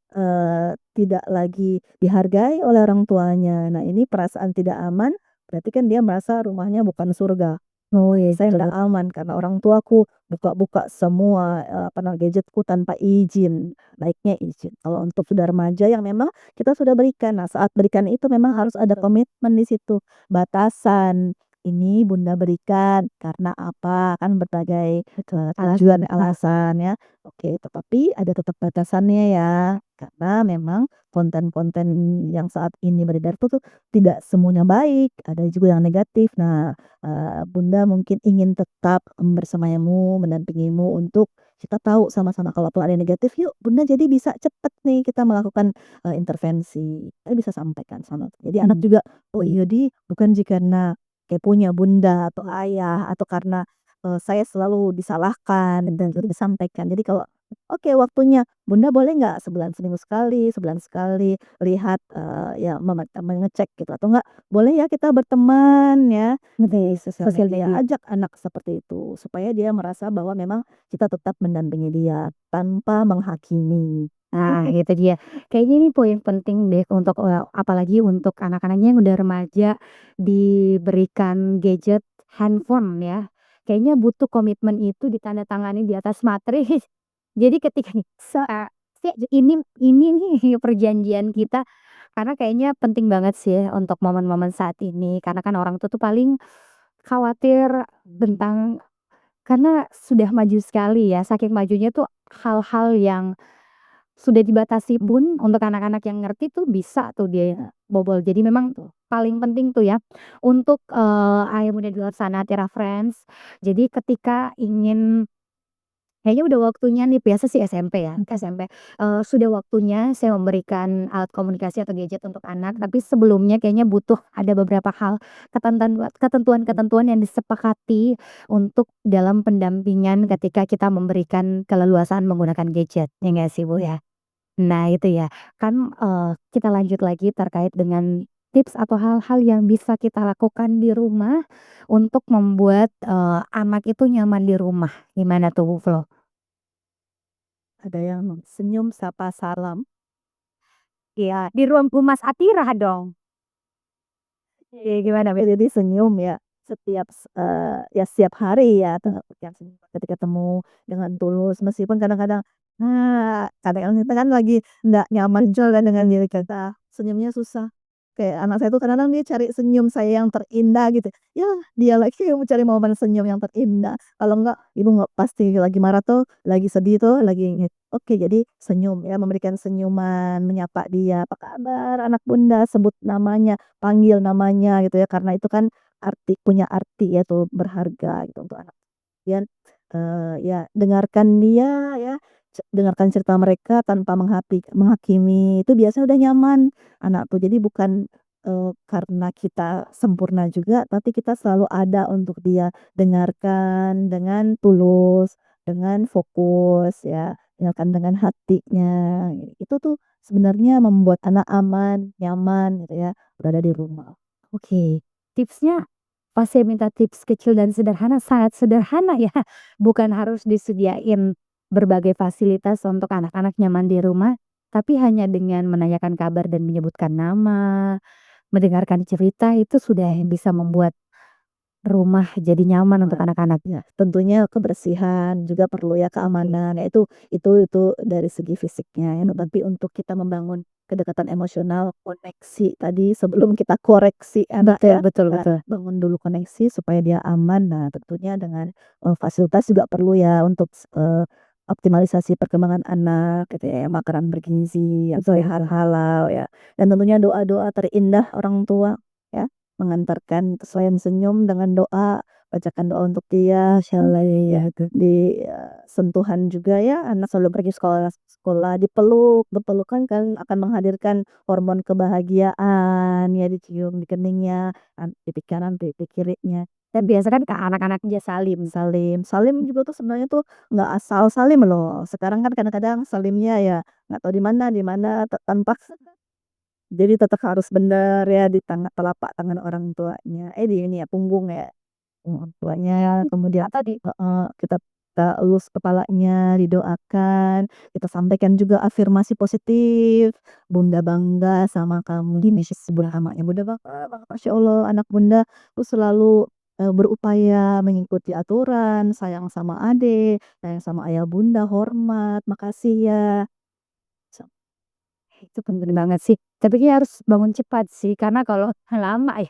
tidak lagi dihargai oleh orang tuanya. Nah, ini perasaan tidak aman, berarti kan dia merasa rumahnya bukan surga. Oh iya Saya betul. nggak aman karena orang tuaku buka-buka semua, gadgetku tanpa izin, baiknya izin. Kalau untuk sudah remaja yang memang kita sudah berikan, nah saat berikan itu memang harus ada komitmen di situ, batasan, "Ini Bunda berikan karena apa?" Kan berbagai, tujuan, alasan ya. Oke, tetapi ada tetap batasannya ya, karena memang konten-konten yang saat ini beredar tuh tidak semuanya baik, ada juga yang negatif. Nah, Bunda mungkin ingin tetap, bersamamu, mendampingimu untuk kita tahu sama-sama kalau ada yang negatif, yuk Bunda jadi bisa cepet nih kita melakukan, intervensi. Kita bisa sampaikan sama jadi anak juga, "Oh iya bukan karena keponya Bunda atau Ayah atau karena, saya selalu disalahkan," dan itu disampaikan. Jadi kalau, "Oke waktunya Bunda boleh nggak sebulan sekali lihat, ya mengecek gitu atau enggak boleh ya kita berteman ya." Di sosial media, ajak anak seperti itu, supaya dia merasa bahwa memang kita tetap mendampingi dia tanpa menghakimi. Nah, itu dia. Kayaknya ini poin penting deh untuk, apalagi untuk anak-anaknya yang udah remaja diberikan gadget handphone ya. Kayaknya butuh komitmen itu ditandatangani di atas materi. Jadi ketika nih, ini nih perjanjian kita, karena kayaknya penting banget sih untuk momen-momen saat ini, karena kan orang tua tuh paling khawatir tentang karena sudah maju sekali ya, saking majunya tuh hal-hal yang sudah dibatasi pun untuk anak-anak yang ngerti tuh bisa tuh dia bobol. Jadi memang paling penting tuh ya untuk, ayah bunda di luar sana, Tira Friends. Jadi ketika ingin kayaknya udah waktunya nih biasa sih SMP ya, SMP, sudah waktunya saya memberikan alat komunikasi atau gadget untuk anak, tapi sebelumnya kayaknya butuh ada beberapa hal ketentuan-ketentuan yang disepakati untuk dalam pendampingan ketika kita memberikan keleluasaan menggunakan gadget, ya nggak sih, Bu, ya? Nah itu ya, kan, kita lanjut lagi terkait dengan tips atau hal-hal yang bisa kita lakukan di rumah untuk membuat, anak itu nyaman di rumah. Gimana tuh, Bu Flo? Ada yang senyum, sapa, salam. Iya, di ruang Humas Atira dong. Iya, gimana, Beb? Jadi senyum ya ya setiap hari ya ketika ketemu dengan tulus meskipun kadang-kadang kadang kita kan lagi nggak nyaman juga kan dengan diri kita, senyumnya susah. Kayak anak saya tuh kadang-kadang dia cari senyum saya yang terindah gitu. Ya dia lagi yang mencari momen senyum yang terindah. Kalau enggak ibu nggak pasti lagi marah tuh, lagi sedih tuh, lagi oke jadi senyum ya, memberikan senyuman, menyapa dia, "Apa kabar anak bunda?" Sebut namanya, panggil namanya gitu ya, karena itu kan punya arti ya tuh berharga gitu untuk anak. Kemudian, ya dengarkan dia ya, dengarkan cerita mereka tanpa menghakimi, itu biasanya udah nyaman anak tuh. Jadi bukan, karena kita sempurna juga, tapi kita selalu ada untuk dia. Dengarkan dengan tulus, dengan fokus ya, dengarkan dengan hatinya. Itu tuh sebenarnya membuat anak aman, nyaman gitu ya, berada di rumah. Oke, tipsnya pas saya minta tips kecil dan sederhana, sangat sederhana ya. Bukan harus disediain berbagai fasilitas untuk anak-anak nyaman di rumah, tapi hanya dengan menanyakan kabar dan menyebutkan nama, mendengarkan cerita itu sudah bisa membuat rumah jadi nyaman untuk anak-anak. Ya, tentunya kebersihan juga perlu ya, keamanan, ya itu dari segi fisiknya ya, tapi untuk kita membangun kedekatan emosional, koneksi tadi sebelum kita koreksi anak Betul ya, betul betul. bangun dulu koneksi supaya dia aman. Nah, tentunya dengan, fasilitas juga perlu ya untuk optimalisasi perkembangan anak gitu ya, makanan bergizi yang Betul sehat, betul. halal ya, dan tentunya doa-doa terindah orang tua ya, mengantarkan selain senyum dengan doa. Bacakan doa untuk dia, Ya shalay itu. sentuhan juga ya, anak selalu pergi sekolah sekolah dipeluk, berpelukan kan akan menghadirkan hormon kebahagiaan, ya dicium di keningnya, pipi kanan, pipi kirinya. Dan biasa kan ke anak-anak aja salim. Salim, salim juga tuh sebenarnya tuh nggak asal salim loh, sekarang kan kadang-kadang salimnya ya nggak tahu di mana tanpa jadi tetap harus bener ya di telapak tangan orang tuanya, di ini ya punggung ya. Orang tuanya, kemudian tadi kita elus kepalanya, didoakan, kita sampaikan juga afirmasi positif, "Bunda bangga sama kamu." Gini sih namanya, "Bunda bangga, masya Allah anak bunda tuh selalu, berupaya mengikuti aturan, sayang sama adik, sayang sama ayah bunda, hormat, makasih ya." So Itu penting banget sih. Tapi kayaknya harus bangun cepat sih, karena kalau lama ya,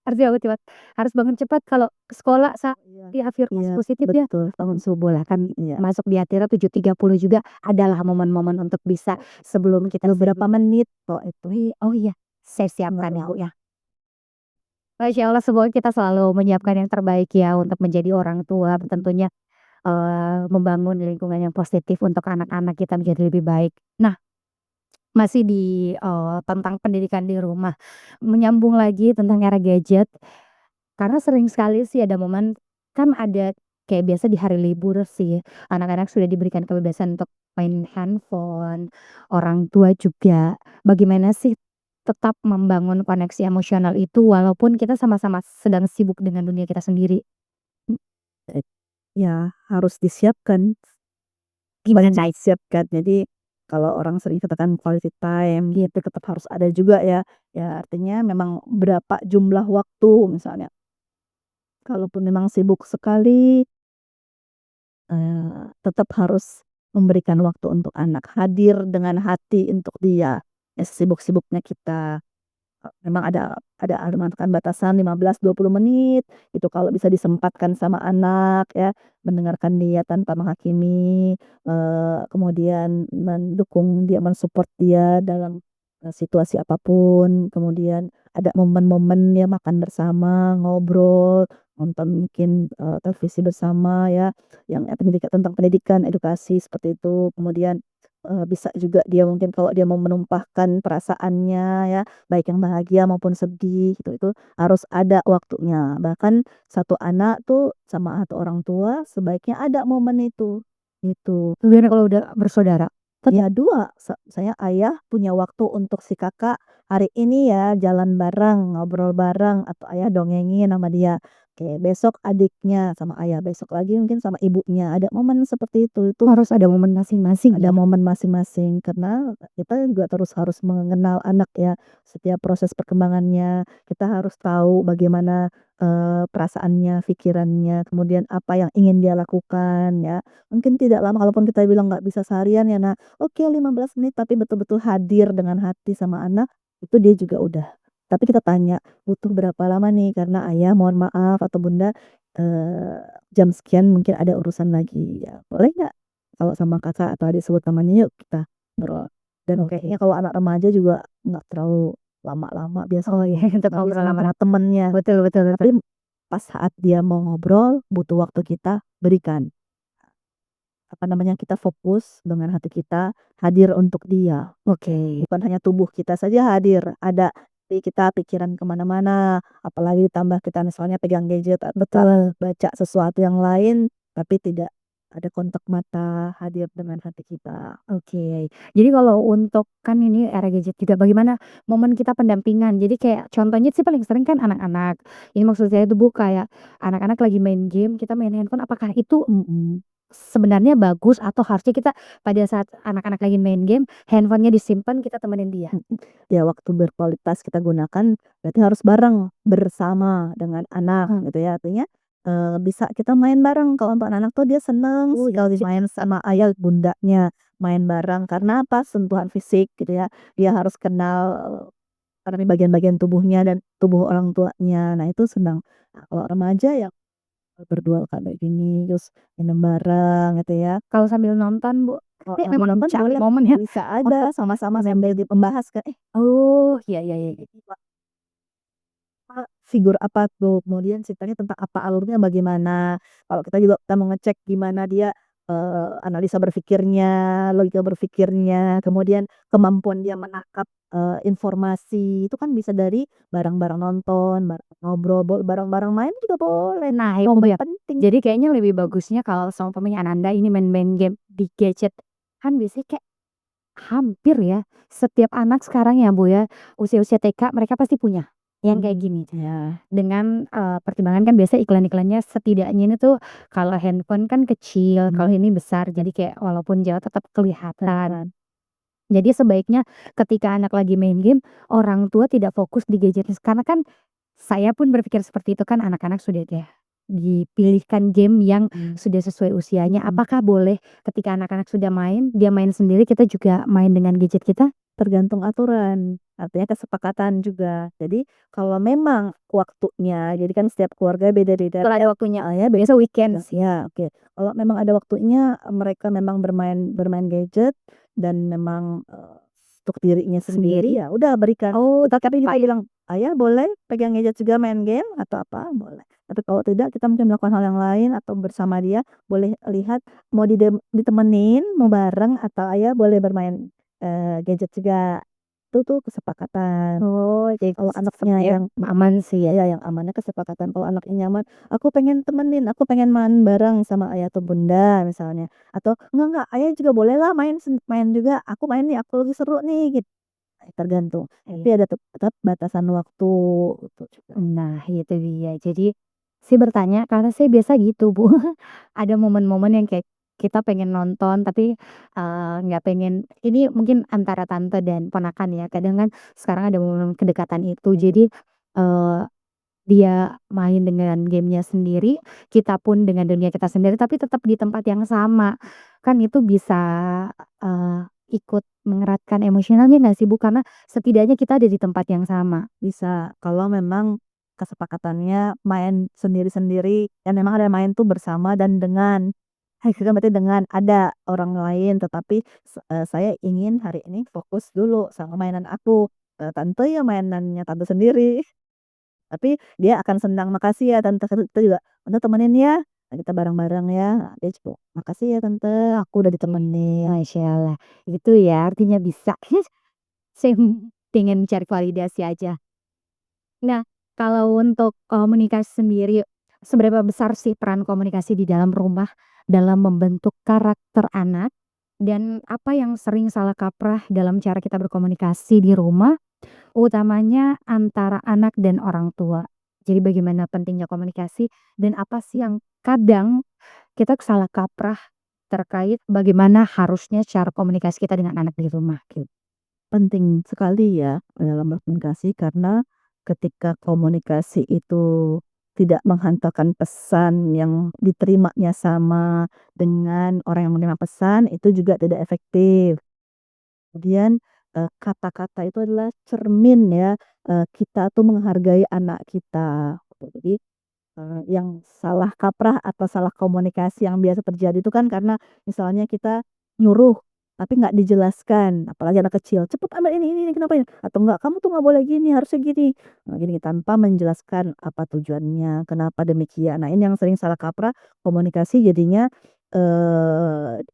harus bangun cepat. Harus bangun cepat kalau ke sekolah iya afirmasi iya, positif ya. betul, Bangun subuh lah kan iya. masuk di Atira 7.30 juga adalah momen-momen untuk bisa sebelum kita Beberapa menit kok itu. Oh iya, saya siapkan ya, Bu, ya. Masya Allah, semoga kita selalu menyiapkan yang terbaik ya untuk menjadi orang tua, tentunya, membangun lingkungan yang positif untuk anak-anak kita menjadi lebih baik. Nah, masih di, tentang pendidikan di rumah, menyambung lagi tentang era gadget, karena sering sekali sih ada momen kan ada kayak biasa di hari libur sih, anak-anak sudah diberikan kebebasan untuk main handphone, orang tua juga. Bagaimana sih tetap membangun koneksi emosional itu walaupun kita sama-sama sedang sibuk dengan dunia kita sendiri? Mmm, Ya harus disiapkan. gimana Disiapkan. Jadi kalau orang sering katakan quality time gitu tetap harus ada juga ya. Ya artinya memang berapa jumlah waktu misalnya. Kalaupun memang sibuk sekali, tetap harus memberikan waktu untuk anak, hadir dengan hati untuk dia. Ya sesibuk-sibuknya kita. Memang ada mengatakan batasan 15-20 menit, itu kalau bisa disempatkan sama anak ya, mendengarkan dia tanpa menghakimi, kemudian mendukung dia, mensupport dia dalam, situasi apapun, kemudian ada momen-momen ya makan bersama, ngobrol, nonton mungkin, televisi bersama ya, yang tentang pendidikan, edukasi seperti itu. Kemudian, bisa juga dia mungkin kalau dia mau menumpahkan perasaannya ya, baik yang bahagia maupun sedih itu harus ada waktunya. Bahkan satu anak tuh sama satu orang tua sebaiknya ada momen itu, gitu. gimana kalau udah bersaudara? Ya 2 saya ayah punya waktu untuk si kakak, hari ini ya jalan bareng, ngobrol bareng, atau ayah dongengin sama dia. Oke, besok adiknya sama ayah, besok lagi mungkin sama ibunya, ada momen seperti itu. Itu Harus ada momen masing-masing ada ya? momen masing-masing karena kita juga terus harus mengenal anak ya, setiap proses perkembangannya, kita harus tahu bagaimana, perasaannya, pikirannya, kemudian apa yang ingin dia lakukan ya. Mungkin tidak lama kalaupun kita bilang nggak bisa seharian ya Nak, oke 15 menit tapi betul-betul hadir dengan hati sama anak, itu dia juga udah. Tapi kita tanya, "Butuh berapa lama nih? Karena ayah mohon maaf atau bunda, eee, jam sekian mungkin ada urusan lagi ya, boleh nggak kalau sama kakak atau adik sebut namanya, yuk kita ngobrol." Dan Oke. kayaknya kalau anak remaja juga nggak terlalu lama-lama biasanya Oh iya, untuk dia ngobrol sama sama temennya. betul betul betul. Tapi pas saat dia mau ngobrol, butuh waktu kita berikan. Apa namanya, kita fokus dengan hati kita, hadir untuk dia. Oke. Bukan hanya tubuh kita saja hadir, ada di kita pikiran kemana mana apalagi ditambah kita misalnya pegang gadget atau Betul. baca sesuatu yang lain, tapi tidak ada kontak mata, hadir dengan hati kita. Oke. Jadi kalau untuk kan ini era gadget juga bagaimana momen kita pendampingan. Jadi kayak contohnya sih paling sering kan anak-anak. Ini maksud saya tuh Bu kayak anak-anak lagi main game, kita main handphone apakah itu Mhm, sebenarnya bagus atau harusnya kita pada saat anak-anak lagi main game, handphonenya disimpan kita temenin dia? mhm. Ya waktu berkualitas kita gunakan berarti harus bareng, bersama dengan anak Mmm. gitu ya. Artinya, bisa kita main bareng kalau untuk anak-anak tuh dia seneng Oh sekali iya. main sama ayah, bundanya, main bareng karena apa, sentuhan fisik gitu ya. Dia harus kenal, apa namanya, bagian-bagian tubuhnya dan tubuh orang tuanya. Nah itu senang. Nah kalau remaja ya berdua kayak gini, terus minum bareng gitu ya. Kalau sambil nonton Bu, Kalau ini sambil memang nonton cari boleh, momen ya bisa aja untuk sama-sama mendampingi. sambil membahas kan, Oh, iya iya iya. ini figur apa tuh, kemudian ceritanya tentang apa, alurnya bagaimana. Kalau kita juga kita mau ngecek gimana dia, analisa berpikirnya, logika berpikirnya, kemudian kemampuan dia menangkap, informasi, itu kan bisa dari bareng-bareng nonton, bareng ngobrol, bareng-bareng main juga boleh, Nah itu momen ya. penting. Jadi kayaknya lebih bagusnya kalau seumpamanya Ananda ini main-main game di gadget, kan biasanya kayak hampir ya, setiap anak sekarang ya Bu ya, usia-usia TK mereka pasti punya yang kayak gini. Ya, Dengan, pertimbangan kan biasa iklan-iklannya setidaknya ini tuh kalau handphone kan kecil, kalau ini besar jadi kayak walaupun jauh tetap kelihatan. Jadi sebaiknya ketika anak lagi main game, orang tua tidak fokus di gadgetnya karena kan saya pun berpikir seperti itu kan anak-anak sudah ya dipilihkan game yang mhm. sudah sesuai usianya. Mhm. Apakah boleh ketika anak-anak sudah main, dia main sendiri kita juga main dengan gadget kita? Tergantung aturan, artinya kesepakatan juga. Jadi kalau memang waktunya, jadi kan setiap keluarga beda-beda. Kalau ada waktunya, Ya beda biasa weekend sih. ya, oke. Kalau memang ada waktunya, mereka memang bermain bermain gadget dan memang, untuk dirinya sendiri, Sendiri. ya udah berikan. Oh, Tetapi kita baik. bilang, "Ayah boleh pegang gadget juga main game atau apa?" Boleh. Tapi kalau tidak, kita mungkin melakukan hal yang lain atau bersama dia, boleh lihat mau ditemenin, mau bareng atau ayah boleh bermain gadget juga, itu tuh kesepakatan. Oh, jadi Kalau anaknya seperti yang aman sih ya. ya yang amannya kesepakatan, kalau anaknya nyaman, "Aku pengen temenin, aku pengen main bareng sama ayah atau bunda," misalnya, atau, "Enggak, ayah juga bolehlah main juga, aku main nih, aku lagi seru nih," gitu. Tergantung, tapi Iya. ada tetap batasan waktu, gitu juga. Nah, itu dia. Jadi, saya bertanya karena saya biasa gitu, Bu. Ada momen-momen yang kayak kita pengen nonton tapi, nggak pengen ini mungkin antara tante dan ponakan ya, kadang kan sekarang ada momen kedekatan itu. Jadi, eee, dia main dengan game-nya sendiri, kita pun dengan dunia kita sendiri, tapi tetap di tempat yang sama. Kan itu bisa, eee, ikut mengeratkan emosionalnya nggak sih, Bu? Karena setidaknya kita ada di tempat yang sama. Bisa, kalau memang kesepakatannya main sendiri-sendiri, dan memang ada main tuh bersama dan dengan, itu kan berarti dengan ada orang lain, tetapi saya ingin hari ini fokus dulu sama mainan aku, tante ya mainannya tante sendiri, tapi dia akan senang, "Makasih ya tante," kita juga, "Tante temenin ya, nah kita bareng-bareng ya." Nah dia juga, "Makasih ya tante, aku udah ditemenin." Masyaallah, itu ya artinya bisa. Saya pengen cari validasi aja. Nah, kalau untuk komunikasi sendiri, seberapa besar sih peran komunikasi di dalam rumah dalam membentuk karakter anak? Dan apa yang sering salah kaprah dalam cara kita berkomunikasi di rumah, utamanya antara anak dan orang tua? Jadi bagaimana pentingnya komunikasi dan apa sih yang kadang kita salah kaprah terkait bagaimana harusnya cara komunikasi kita dengan anak di rumah gitu. Penting sekali ya dalam berkomunikasi karena ketika komunikasi itu tidak menghantarkan pesan yang diterimanya sama dengan orang yang menerima pesan itu juga tidak efektif. Kemudian, kata-kata itu adalah cermin ya, kita tuh menghargai anak kita. Jadi, yang salah kaprah atau salah komunikasi yang biasa terjadi itu kan karena misalnya kita nyuruh, tapi nggak dijelaskan, apalagi anak kecil, "Cepet ambil ini, kenapa ini?" Atau enggak, "Kamu tuh nggak boleh gini, harusnya gini." Nah, gini, tanpa menjelaskan apa tujuannya, kenapa demikian. Nah, ini yang sering salah kaprah, komunikasi jadinya,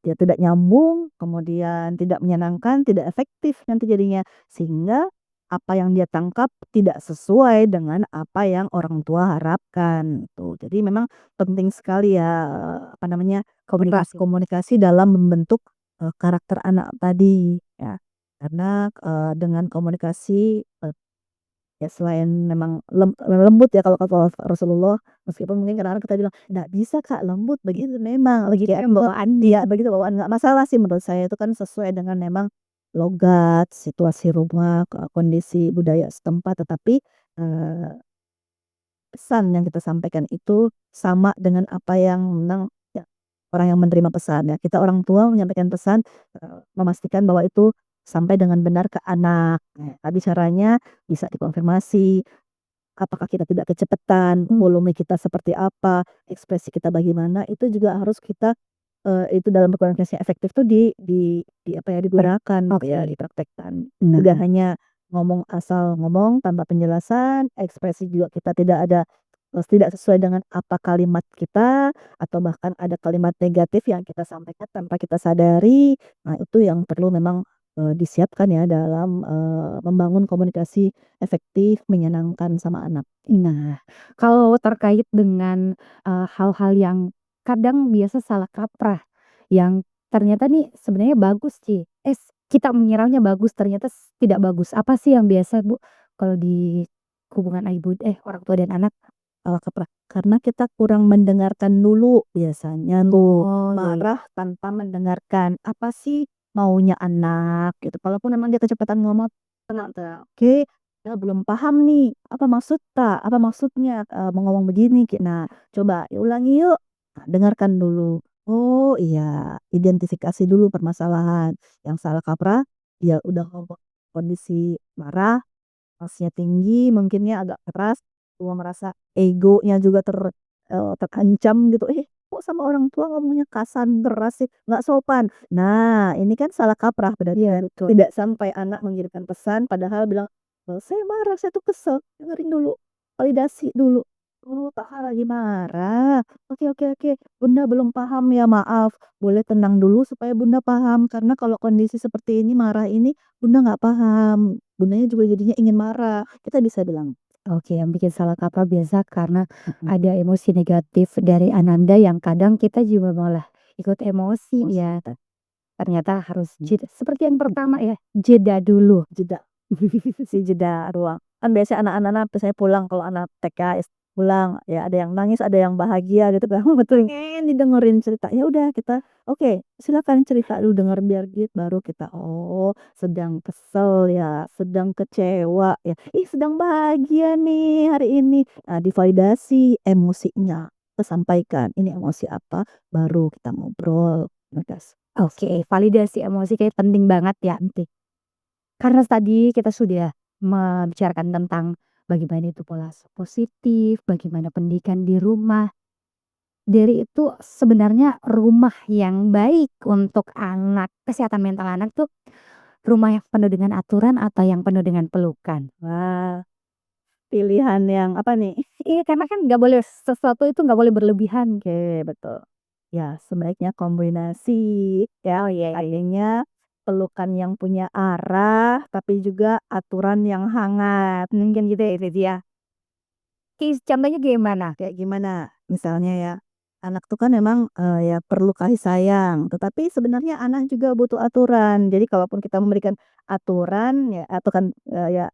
ya tidak nyambung, kemudian tidak menyenangkan, tidak efektif nanti jadinya. Sehingga apa yang dia tangkap tidak sesuai dengan apa yang orang tua harapkan, tuh. Jadi memang penting sekali ya, apa namanya, Komunikasi. komunikasi dalam membentuk, karakter anak tadi, ya. Karena, dengan komunikasi, ya selain memang lembut ya kalau kata Rasulullah, meskipun mungkin kadang-kadang kita bilang, "Nggak bisa Kak lembut, begitu memang." Begitu Ya kan bawaan iya begitu bawaan, nggak masalah sih menurut saya itu kan sesuai dengan memang logat, situasi rumah, kondisi budaya setempat, tetapi, eee, pesan yang kita sampaikan itu sama dengan apa yang memang ya orang yang menerima pesan ya. Kita orang tua menyampaikan pesan, memastikan bahwa itu sampai dengan benar ke anak. Nah, tapi caranya bisa dikonfirmasi, apakah kita tidak kecepatan, volume kita seperti apa, ekspresi kita bagaimana, itu juga harus kita, itu dalam berkomunikasi efektif tuh di apa ya, digunakan gitu ya, dipraktekkan. Tidak hanya ngomong asal ngomong tanpa penjelasan, ekspresi juga kita tidak ada, tidak sesuai dengan apa kalimat kita, atau bahkan ada kalimat negatif yang kita sampaikan tanpa kita sadari. Nah, itu yang perlu memang, disiapkan ya dalam, membangun komunikasi efektif, menyenangkan sama anak. Nah, kalau terkait dengan, hal-hal yang kadang biasa salah kaprah, yang ternyata nih sebenarnya bagus sih, kita mengiranya bagus ternyata tidak bagus. Apa sih yang biasa Bu, kalau di hubungan orang tua dan anak? Salah kaprah, karena kita kurang mendengarkan dulu biasanya tuh, Oh, iya iya. marah tanpa mendengarkan, apa sih maunya anak gitu, kalaupun memang dia kecepatan ngomong, tenang tenang, "Oke, dia belum paham nih, apa maksud tak? Apa maksudnya, mau ngomong begini?" Nah, "Coba ulangi yuk." Nah, dengarkan dulu. Oh iya, identifikasi dulu permasalahan, yang salah kaprah, dia udah ngomong kondisi marah, pasnya tinggi, mungkinnya agak keras, tua merasa egonya juga terancam gitu, kok sama orang tua ngomongnya kasar, deras sih, nggak sopan." Nah, ini kan salah kaprah berarti Iya kan, betul. tidak sampai anak mengirimkan pesan padahal bilang, "Saya marah, saya tuh kesel." Dengerin dulu, validasi dulu. "Oh, Kakak lagi marah. Oke oke oke, Bunda belum paham ya, maaf. Boleh tenang dulu supaya Bunda paham, karena kalau kondisi seperti ini, marah ini, Bunda nggak paham. Bundanya juga jadinya ingin marah." Kita bisa bilang. Oke, yang bikin salah kaprah biasa karena Mhm. ada emosi negatif dari ananda yang kadang kita juga malah ikut emosi ya. Ternyata harus jeda seperti yang pertama ya, jeda dulu. Jeda. Si jeda ruang. Kan biasanya anak-anak biasanya pulang kalau anak TK, pulang, ya ada yang nangis, ada yang bahagia gitu kan, betul, didengerin cerita. Ya udah kita, "Oke, silakan cerita dulu, denger biar baru kita, oh sedang kesel ya, sedang kecewa ya, ih sedang bahagia nih hari ini." Nah, divalidasi emosinya, kita sampaikan, ini emosi apa, baru kita ngobrol, ngegas. Oke, validasi emosi kayak penting banget ya. Karena tadi kita sudah membicarakan tentang bagaimana itu pola positif, bagaimana pendidikan di rumah. Dari itu sebenarnya rumah yang baik untuk anak, kesehatan mental anak tuh rumah yang penuh dengan aturan atau yang penuh dengan pelukan? Wah, pilihan yang apa nih? Iya, karena kan nggak boleh sesuatu itu nggak boleh berlebihan. Oke, betul. Ya, sebaiknya kombinasi Oh ya, iya iya. artinya pelukan yang punya arah, tapi juga aturan yang hangat. Mungkin gitu ya itu dia. Contohnya gimana? Kayak gimana? Misalnya ya, anak tuh kan memang, ya perlu kasih sayang, tetapi sebenarnya anak juga butuh aturan. Jadi kalaupun kita memberikan aturan ya atau kan, ya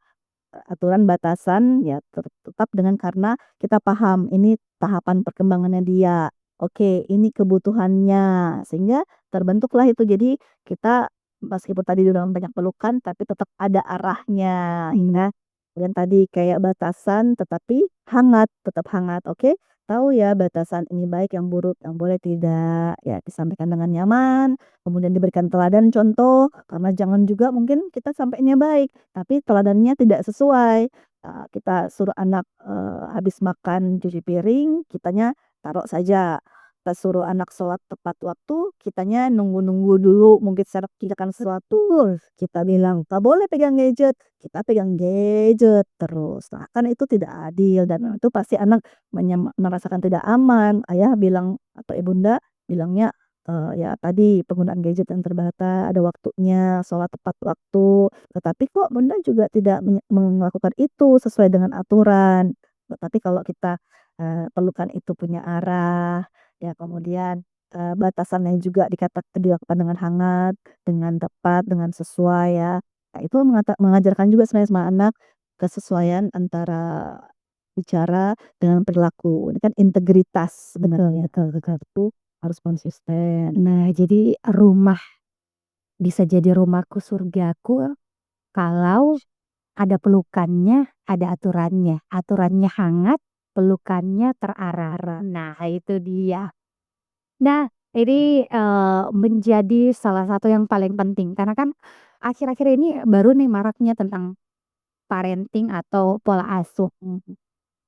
aturan batasan ya tetap dengan karena kita paham ini tahapan perkembangannya dia. Oke, ini kebutuhannya. Sehingga terbentuklah itu. Jadi kita meskipun tadi dalam banyak pelukan tapi tetap ada arahnya. Hingga kemudian tadi kayak batasan tetapi hangat, tetap hangat. Oke, tahu ya batasan ini baik, yang buruk, yang boleh tidak. Ya, disampaikan dengan nyaman, kemudian diberikan teladan contoh, karena jangan juga mungkin kita sampainya baik, tapi teladannya tidak sesuai. Kita suruh anak habis makan cuci piring, kitanya taruh saja. Kita suruh anak sholat tepat waktu, kitanya nunggu-nunggu dulu, mungkin secara kerjakan sesuatu, kita bilang tak boleh pegang gadget, kita pegang gadget terus. Nah, kan itu tidak adil dan itu pasti anak merasakan tidak aman. Ayah bilang atau ibunda bilangnya ya tadi penggunaan gadget yang terbatas, ada waktunya, sholat tepat waktu. Tetapi kok bunda juga tidak melakukan itu sesuai dengan aturan. Tetapi kalau kita perlukan itu punya arah, ya kemudian batasannya juga dilakukan dengan hangat, dengan tepat, dengan sesuai ya. Nah, itu mengajarkan juga sebenarnya sama anak kesesuaian antara bicara dengan perilaku. Ini kan integritas sebenarnya. Itu harus konsisten. Nah, jadi rumah bisa jadi rumahku surgaku kalau ada pelukannya, ada aturannya. Aturannya hangat, pelukannya terarah. Nah, itu dia. Nah, ini menjadi salah satu yang paling penting karena kan akhir-akhir ini baru nih maraknya tentang parenting atau pola asuh.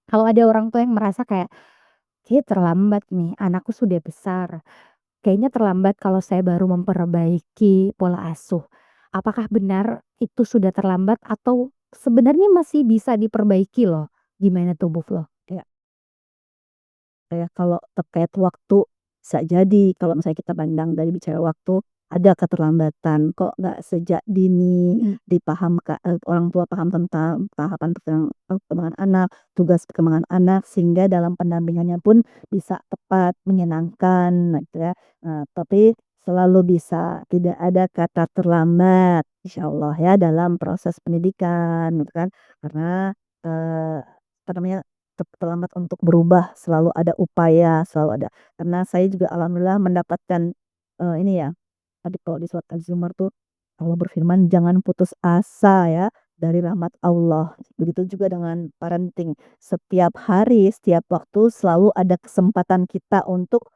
Kalau ada orang tua yang merasa kayak, "Kayaknya terlambat nih, anakku sudah besar. Kayaknya terlambat kalau saya baru memperbaiki pola asuh." Apakah benar itu sudah terlambat atau sebenarnya masih bisa diperbaiki loh? Gimana tuh Bu Flo? Ya, kayak kalau terkait waktu, bisa jadi kalau misalnya kita pandang dari bicara waktu, ada keterlambatan. Kok nggak sejak dini dipahamkan, orang tua paham tentang tahapan perkembangan anak, tugas perkembangan anak, sehingga dalam pendampingannya pun bisa tepat, menyenangkan, nah gitu ya. Tapi selalu bisa, tidak ada kata terlambat, insya Allah ya dalam proses pendidikan, gitu kan. Karena apa namanya, terlambat untuk berubah, selalu ada upaya, selalu ada. Karena saya juga alhamdulillah mendapatkan ini ya, tadi kalau di surat Az-Zumar tuh Allah berfirman jangan putus asa ya dari rahmat Allah. Begitu juga dengan parenting. Setiap hari, setiap waktu selalu ada kesempatan kita untuk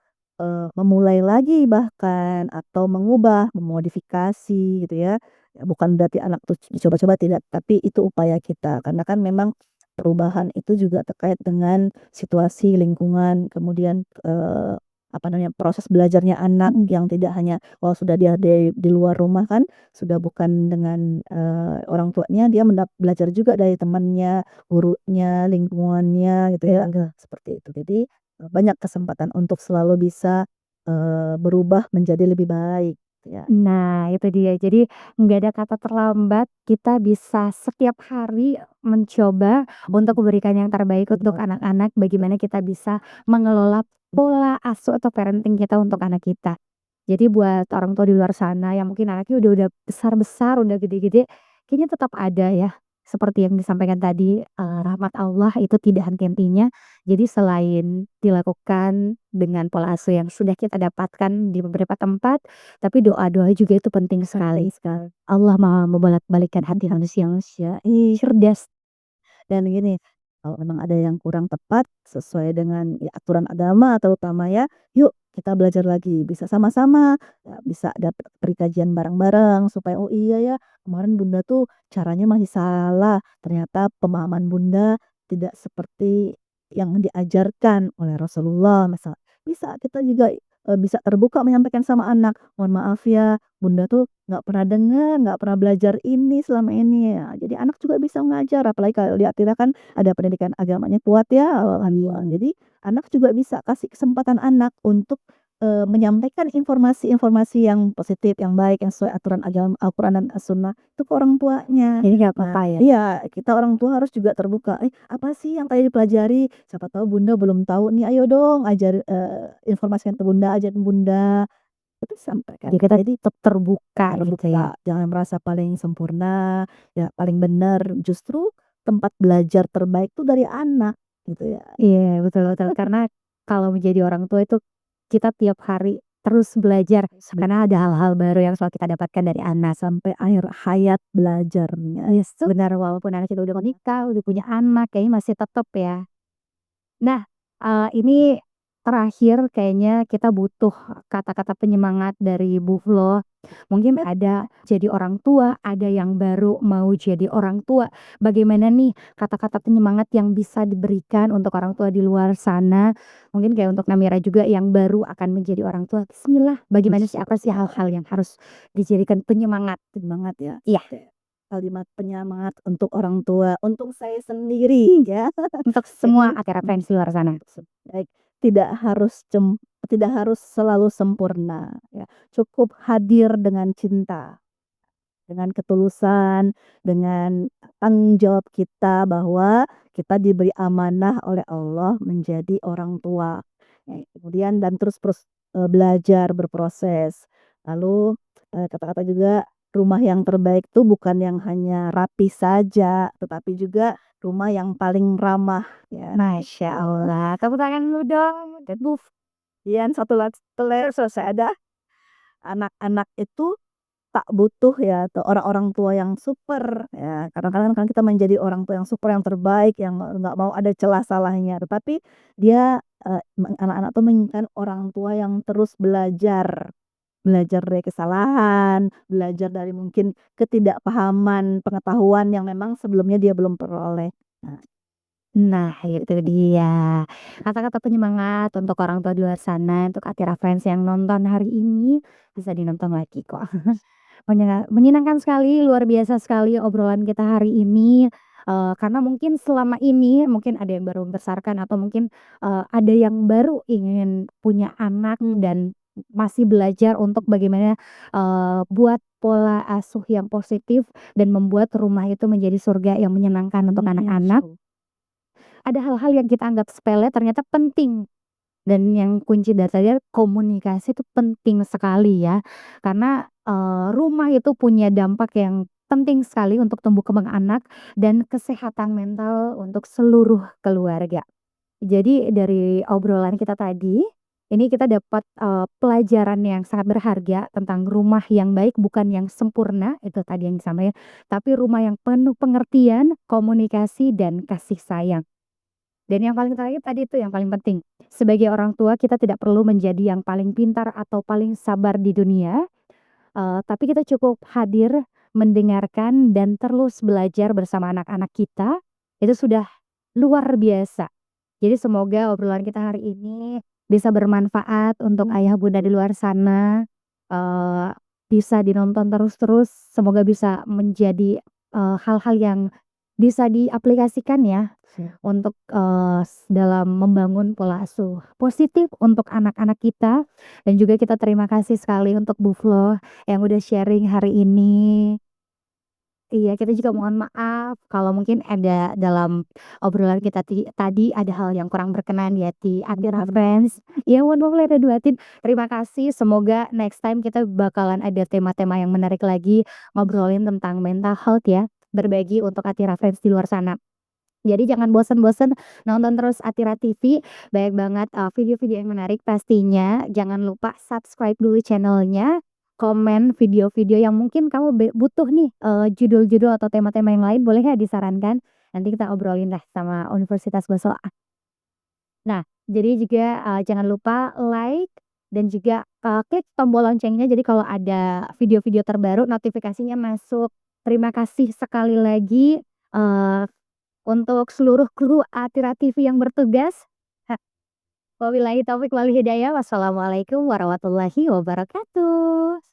memulai lagi bahkan atau mengubah, memodifikasi gitu ya. Ya, bukan berarti anak tuh dicoba-coba tidak, tapi itu upaya kita. Karena kan memang perubahan itu juga terkait dengan situasi lingkungan, kemudian apa namanya, proses belajarnya anak yang tidak hanya kalau sudah dia di luar rumah kan, sudah bukan dengan orang tuanya, dia belajar juga dari temannya, gurunya, lingkungannya gitu ya, seperti itu. Jadi banyak kesempatan untuk selalu bisa berubah menjadi lebih baik ya. Nah, itu dia. Jadi nggak ada kata terlambat, kita bisa setiap hari mencoba untuk memberikan yang terbaik untuk Betul. anak-anak, bagaimana kita bisa mengelola pola asuh atau parenting kita untuk anak kita. Jadi buat orang tua di luar sana yang mungkin anaknya udah besar-besar, udah gede-gede, kayaknya tetap ada ya, seperti yang disampaikan tadi, rahmat Allah itu tidak henti-hentinya. Jadi selain dilakukan dengan pola asuh yang sudah kita dapatkan di beberapa tempat, tapi doa-doa juga itu penting sekali. Allah Maha membolak-balikkan hati manusia cerdas. Dan gini, kalau memang ada yang kurang tepat sesuai dengan ya, aturan agama terutama ya, yuk kita belajar lagi, bisa sama-sama, ya, bisa dapat perikajian bareng-bareng supaya oh iya ya kemarin bunda tuh caranya masih salah, ternyata pemahaman bunda tidak seperti yang diajarkan oleh Rasulullah misal. Bisa kita juga bisa terbuka menyampaikan sama anak, mohon maaf ya bunda tuh nggak pernah dengar, nggak pernah belajar ini selama ini ya. Jadi anak juga bisa mengajar, apalagi kalau di Attila kan ada pendidikan agamanya kuat ya, alhamdulillah. Jadi anak juga bisa kasih kesempatan anak untuk menyampaikan informasi-informasi yang positif, yang baik, yang sesuai aturan agama Al-Quran dan As-Sunnah itu ke orang tuanya. Jadi nggak Nah, apa-apa ya? iya kita orang tua harus juga terbuka. Apa sih yang tadi dipelajari? Siapa tahu bunda belum tahu nih, ayo dong ajar informasikan ke bunda, ajarin bunda. Itu sampaikan. Jadi kita tetap terbuka gitu ya? Terbuka, jangan merasa paling sempurna, ya paling benar. Justru tempat belajar terbaik tuh dari anak gitu ya. Iya, betul betul. Karena kalau menjadi orang tua itu kita tiap hari terus belajar karena ada hal-hal baru yang selalu kita dapatkan dari anak. Sampai akhir hayat belajarnya. Yes, benar walaupun anak kita udah menikah, udah punya anak, kayaknya masih tetap ya. Nah, ini terakhir kayaknya kita butuh kata-kata penyemangat dari Bu Flo. Mungkin ada jadi orang tua, ada yang baru mau jadi orang tua. Bagaimana nih kata-kata penyemangat yang bisa diberikan untuk orang tua di luar sana? Mungkin kayak untuk Namira juga yang baru akan menjadi orang tua. Bismillah, bagaimana sih apa sih hal-hal yang harus dijadikan penyemangat? Penyemangat ya. Iya, Kalimat penyemangat untuk orang tua, untuk saya sendiri ya. untuk semua akhirnya fans di luar sana. Baik, tidak harus tidak harus selalu sempurna ya. Cukup hadir dengan cinta, dengan ketulusan, dengan tanggung jawab kita bahwa kita diberi amanah oleh Allah menjadi orang tua. Kemudian dan terus belajar, berproses. Lalu kata-kata juga rumah yang terbaik itu bukan yang hanya rapi saja, tetapi juga rumah yang paling ramah ya. Masya Allah, tepuk tangan dulu dong. Dan Bu Kemudian satu lagi selesai ada anak-anak itu tak butuh ya atau orang-orang tua yang super ya. Kadang-kadang kan kita menjadi orang tua yang super yang terbaik yang nggak mau ada celah salahnya. Tetapi dia anak-anak tuh menginginkan orang tua yang terus belajar. Belajar dari kesalahan, belajar dari mungkin ketidakpahaman, pengetahuan yang memang sebelumnya dia belum peroleh. Nah, Nah, itu dia. Kata-kata penyemangat untuk orang tua di luar sana, untuk Atira fans yang nonton hari ini, bisa dinonton lagi kok. Menyenangkan sekali, luar biasa sekali obrolan kita hari ini. Karena mungkin selama ini mungkin ada yang baru membesarkan atau mungkin ada yang baru ingin punya anak dan masih belajar untuk bagaimana buat pola asuh yang positif dan membuat rumah itu menjadi surga yang menyenangkan untuk anak-anak. Ada hal-hal yang kita anggap sepele ternyata penting. Dan yang kunci dasarnya komunikasi itu penting sekali ya. Karena rumah itu punya dampak yang penting sekali untuk tumbuh kembang anak dan kesehatan mental untuk seluruh keluarga. Jadi dari obrolan kita tadi, ini kita dapat pelajaran yang sangat berharga tentang rumah yang baik bukan yang sempurna, itu tadi yang disampaikan, tapi rumah yang penuh pengertian, komunikasi dan kasih sayang. Dan yang paling terakhir tadi itu yang paling penting. Sebagai orang tua kita tidak perlu menjadi yang paling pintar atau paling sabar di dunia, tapi kita cukup hadir, mendengarkan dan terus belajar bersama anak-anak kita, itu sudah luar biasa. Jadi semoga obrolan kita hari ini bisa bermanfaat untuk ayah bunda di luar sana, eee, bisa dinonton terus-terus, semoga bisa menjadi hal-hal yang bisa diaplikasikan ya untuk dalam membangun pola asuh positif untuk anak-anak kita. Dan juga kita terima kasih sekali untuk Bu Flo yang udah sharing hari ini. Iya, kita juga mohon maaf kalau mungkin ada dalam obrolan kita tadi ada hal yang kurang berkenan di hati Atira fans. Ya mohon maaf lahir dan batin. Terima kasih, semoga next time kita bakalan ada tema-tema yang menarik lagi, ngobrolin tentang mental health ya, berbagi untuk Atira fans di luar sana. Jadi jangan bosen-bosen nonton terus Atira TV, banyak banget video-video yang menarik pastinya. Jangan lupa subscribe dulu channelnya, komen video-video yang mungkin kamu butuh nih judul-judul atau tema-tema yang lain, boleh ya disarankan. Nanti kita obrolin lah sama Universitas Gosoa. Nah, jadi juga jangan lupa like dan juga klik tombol loncengnya. Jadi kalau ada video-video terbaru notifikasinya masuk. Terima kasih sekali lagi untuk seluruh kru Atira TV yang bertugas. Wabillahi taufik wal hidayah. Wassalamualaikum warahmatullahi wabarakatuh.